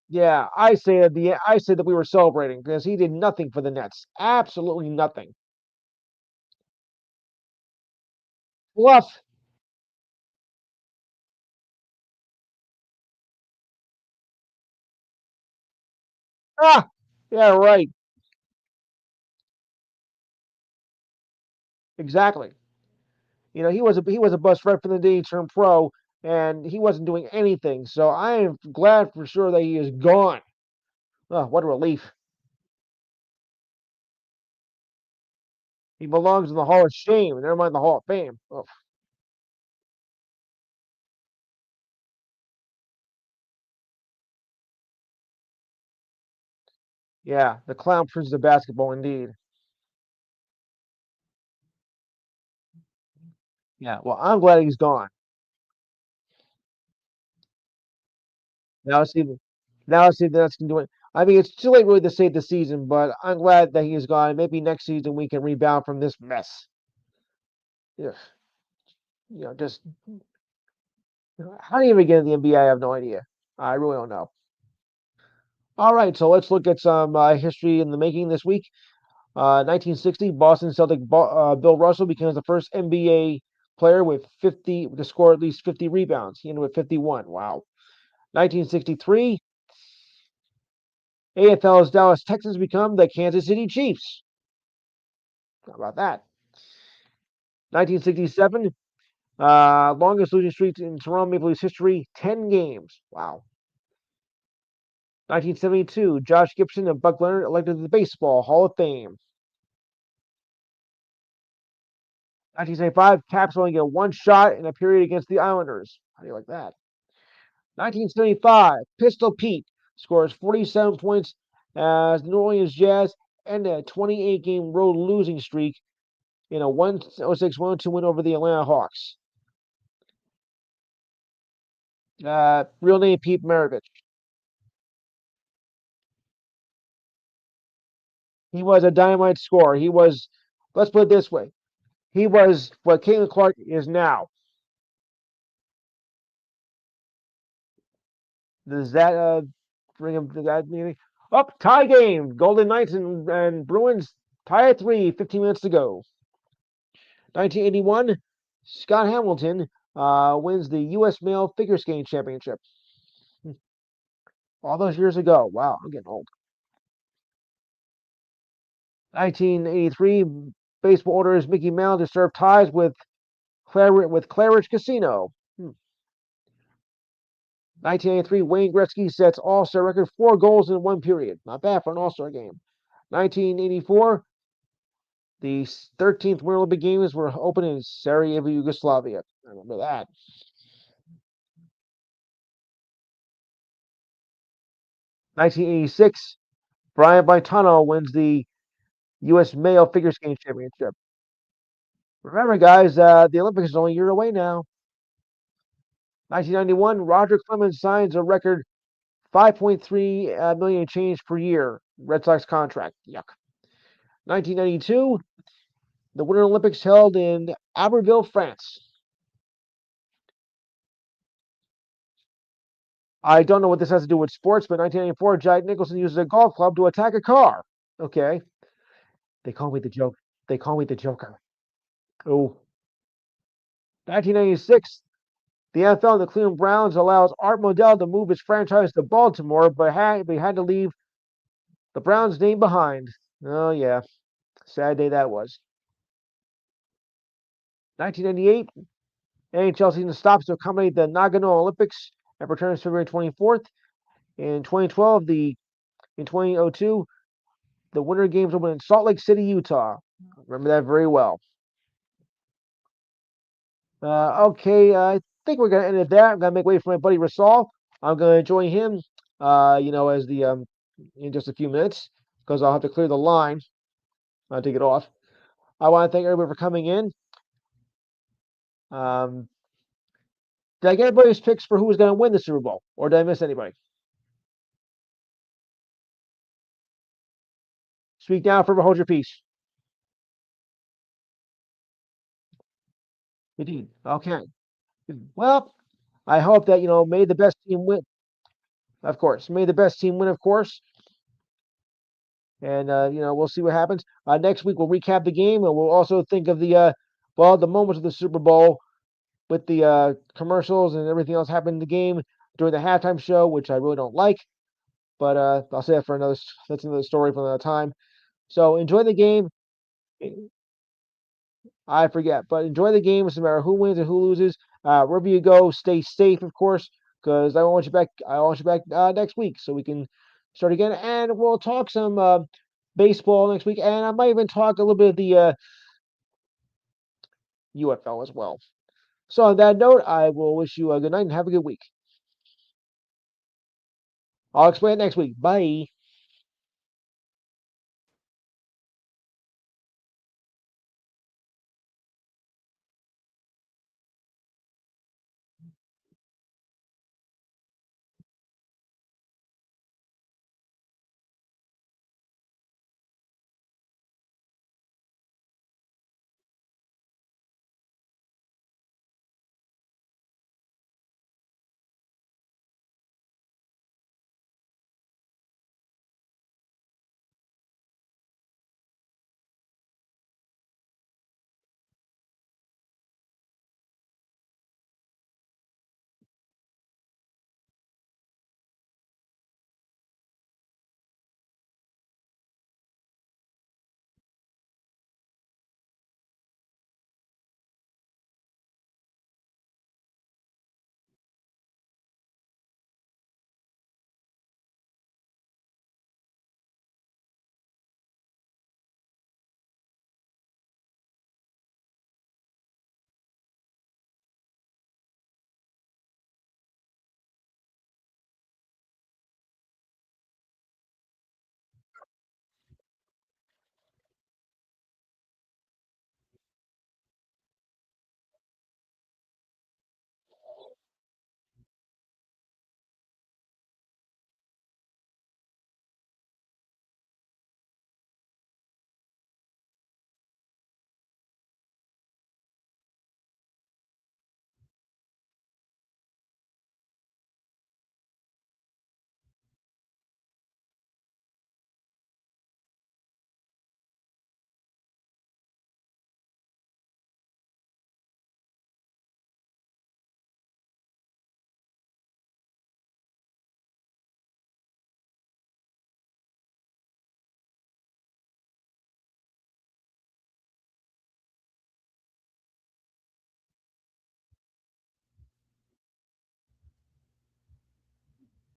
Yeah, I say that we were celebrating because he did nothing for the Nets. Absolutely nothing. Bluff. Ah, yeah, right. Exactly. He was a bust right from the day he turned pro, and he wasn't doing anything. So I am glad for sure that he is gone. Oh, what a relief. He belongs in the Hall of Shame. Never mind the Hall of Fame. Oh, yeah, the clown prince of basketball, indeed. Yeah, well, I'm glad he's gone. Now let's see. Now let's see if the Nets can do it. I mean, it's too late really to save the season, but I'm glad that he is gone. Maybe next season we can rebound from this mess. Yeah, just how do you even get in the NBA? I have no idea. I really don't know. All right, so let's look at some history in the making this week. 1960, Boston Celtic Bill Russell becomes the first NBA player with 50 to score at least 50 rebounds. He ended with 51. Wow. 1963, AFL's Dallas Texans become the Kansas City Chiefs. How about that? 1967, longest losing streak in Toronto Maple Leafs history, 10 games. Wow. 1972, Josh Gibson and Buck Leonard elected to the Baseball Hall of Fame. 1975, Caps only get one shot in a period against the Islanders. How do you like that? 1975, Pistol Pete scores 47 points as the New Orleans Jazz end a 28 game road losing streak in a 106-102 win over the Atlanta Hawks. Real name Pete Maravich. He was a dynamite scorer. Let's put it this way, he was what Caitlin Clark is now. Does that bring him to that meaning? Up, tie game. Golden Knights and Bruins tie at 3, 15 minutes to go. 1981, Scott Hamilton wins the U.S. Male Figure Skating Championship. All those years ago. Wow, I'm getting old. 1983, baseball orders Mickey Mantle to serve ties with Claridge Casino. 1983, Wayne Gretzky sets All-Star record 4 goals in one period. Not bad for an All-Star game. 1984, the 13th Winter Olympic Games were opened in Sarajevo, Yugoslavia. I remember that. 1986, Brian Boitano wins the U.S. Male Figure Skating Championship. Remember, guys, the Olympics is only a year away now. 1991, Roger Clemens signs a record 5.3 million change per year Red Sox contract. Yuck. 1992, the Winter Olympics held in Albertville, France. I don't know what this has to do with sports, but 1994, Jack Nicholson uses a golf club to attack a car. Okay. They call me the joke. They call me the Joker. Oh. 1996, the NFL and the Cleveland Browns allows Art Modell to move his franchise to Baltimore, but he had to leave the Browns name behind. Oh, yeah. Sad day that was. 1998, NHL season stops to accommodate the Nagano Olympics and returns February 24th. In 2012, the in 2002. The Winter Games will be in Salt Lake City, Utah. Remember that very well. Okay, I think we're gonna end it there. I'm gonna make way for my buddy Rasal. I'm gonna join him, as the in just a few minutes because I'll have to clear the line to get off. I want to thank everybody for coming in. Um, did I get everybody's picks for who was going to win the Super Bowl, or did I miss anybody? Speak now, forever hold your peace. You did. Okay. Well, I hope that may the best team win. Of course, may the best team win, of course. And we'll see what happens. Next week we'll recap the game, and we'll also think of the moments of the Super Bowl with the commercials and everything else happened in the game during the halftime show, which I really don't like. But I'll say that for another. That's another story for another time. So enjoy the game. I forget, but enjoy the game. No matter who wins and who loses. Wherever you go, stay safe, of course, because I want you back. I want you back next week so we can start again, and we'll talk some baseball next week, and I might even talk a little bit of the UFL as well. So on that note, I will wish you a good night and have a good week. I'll explain it next week. Bye.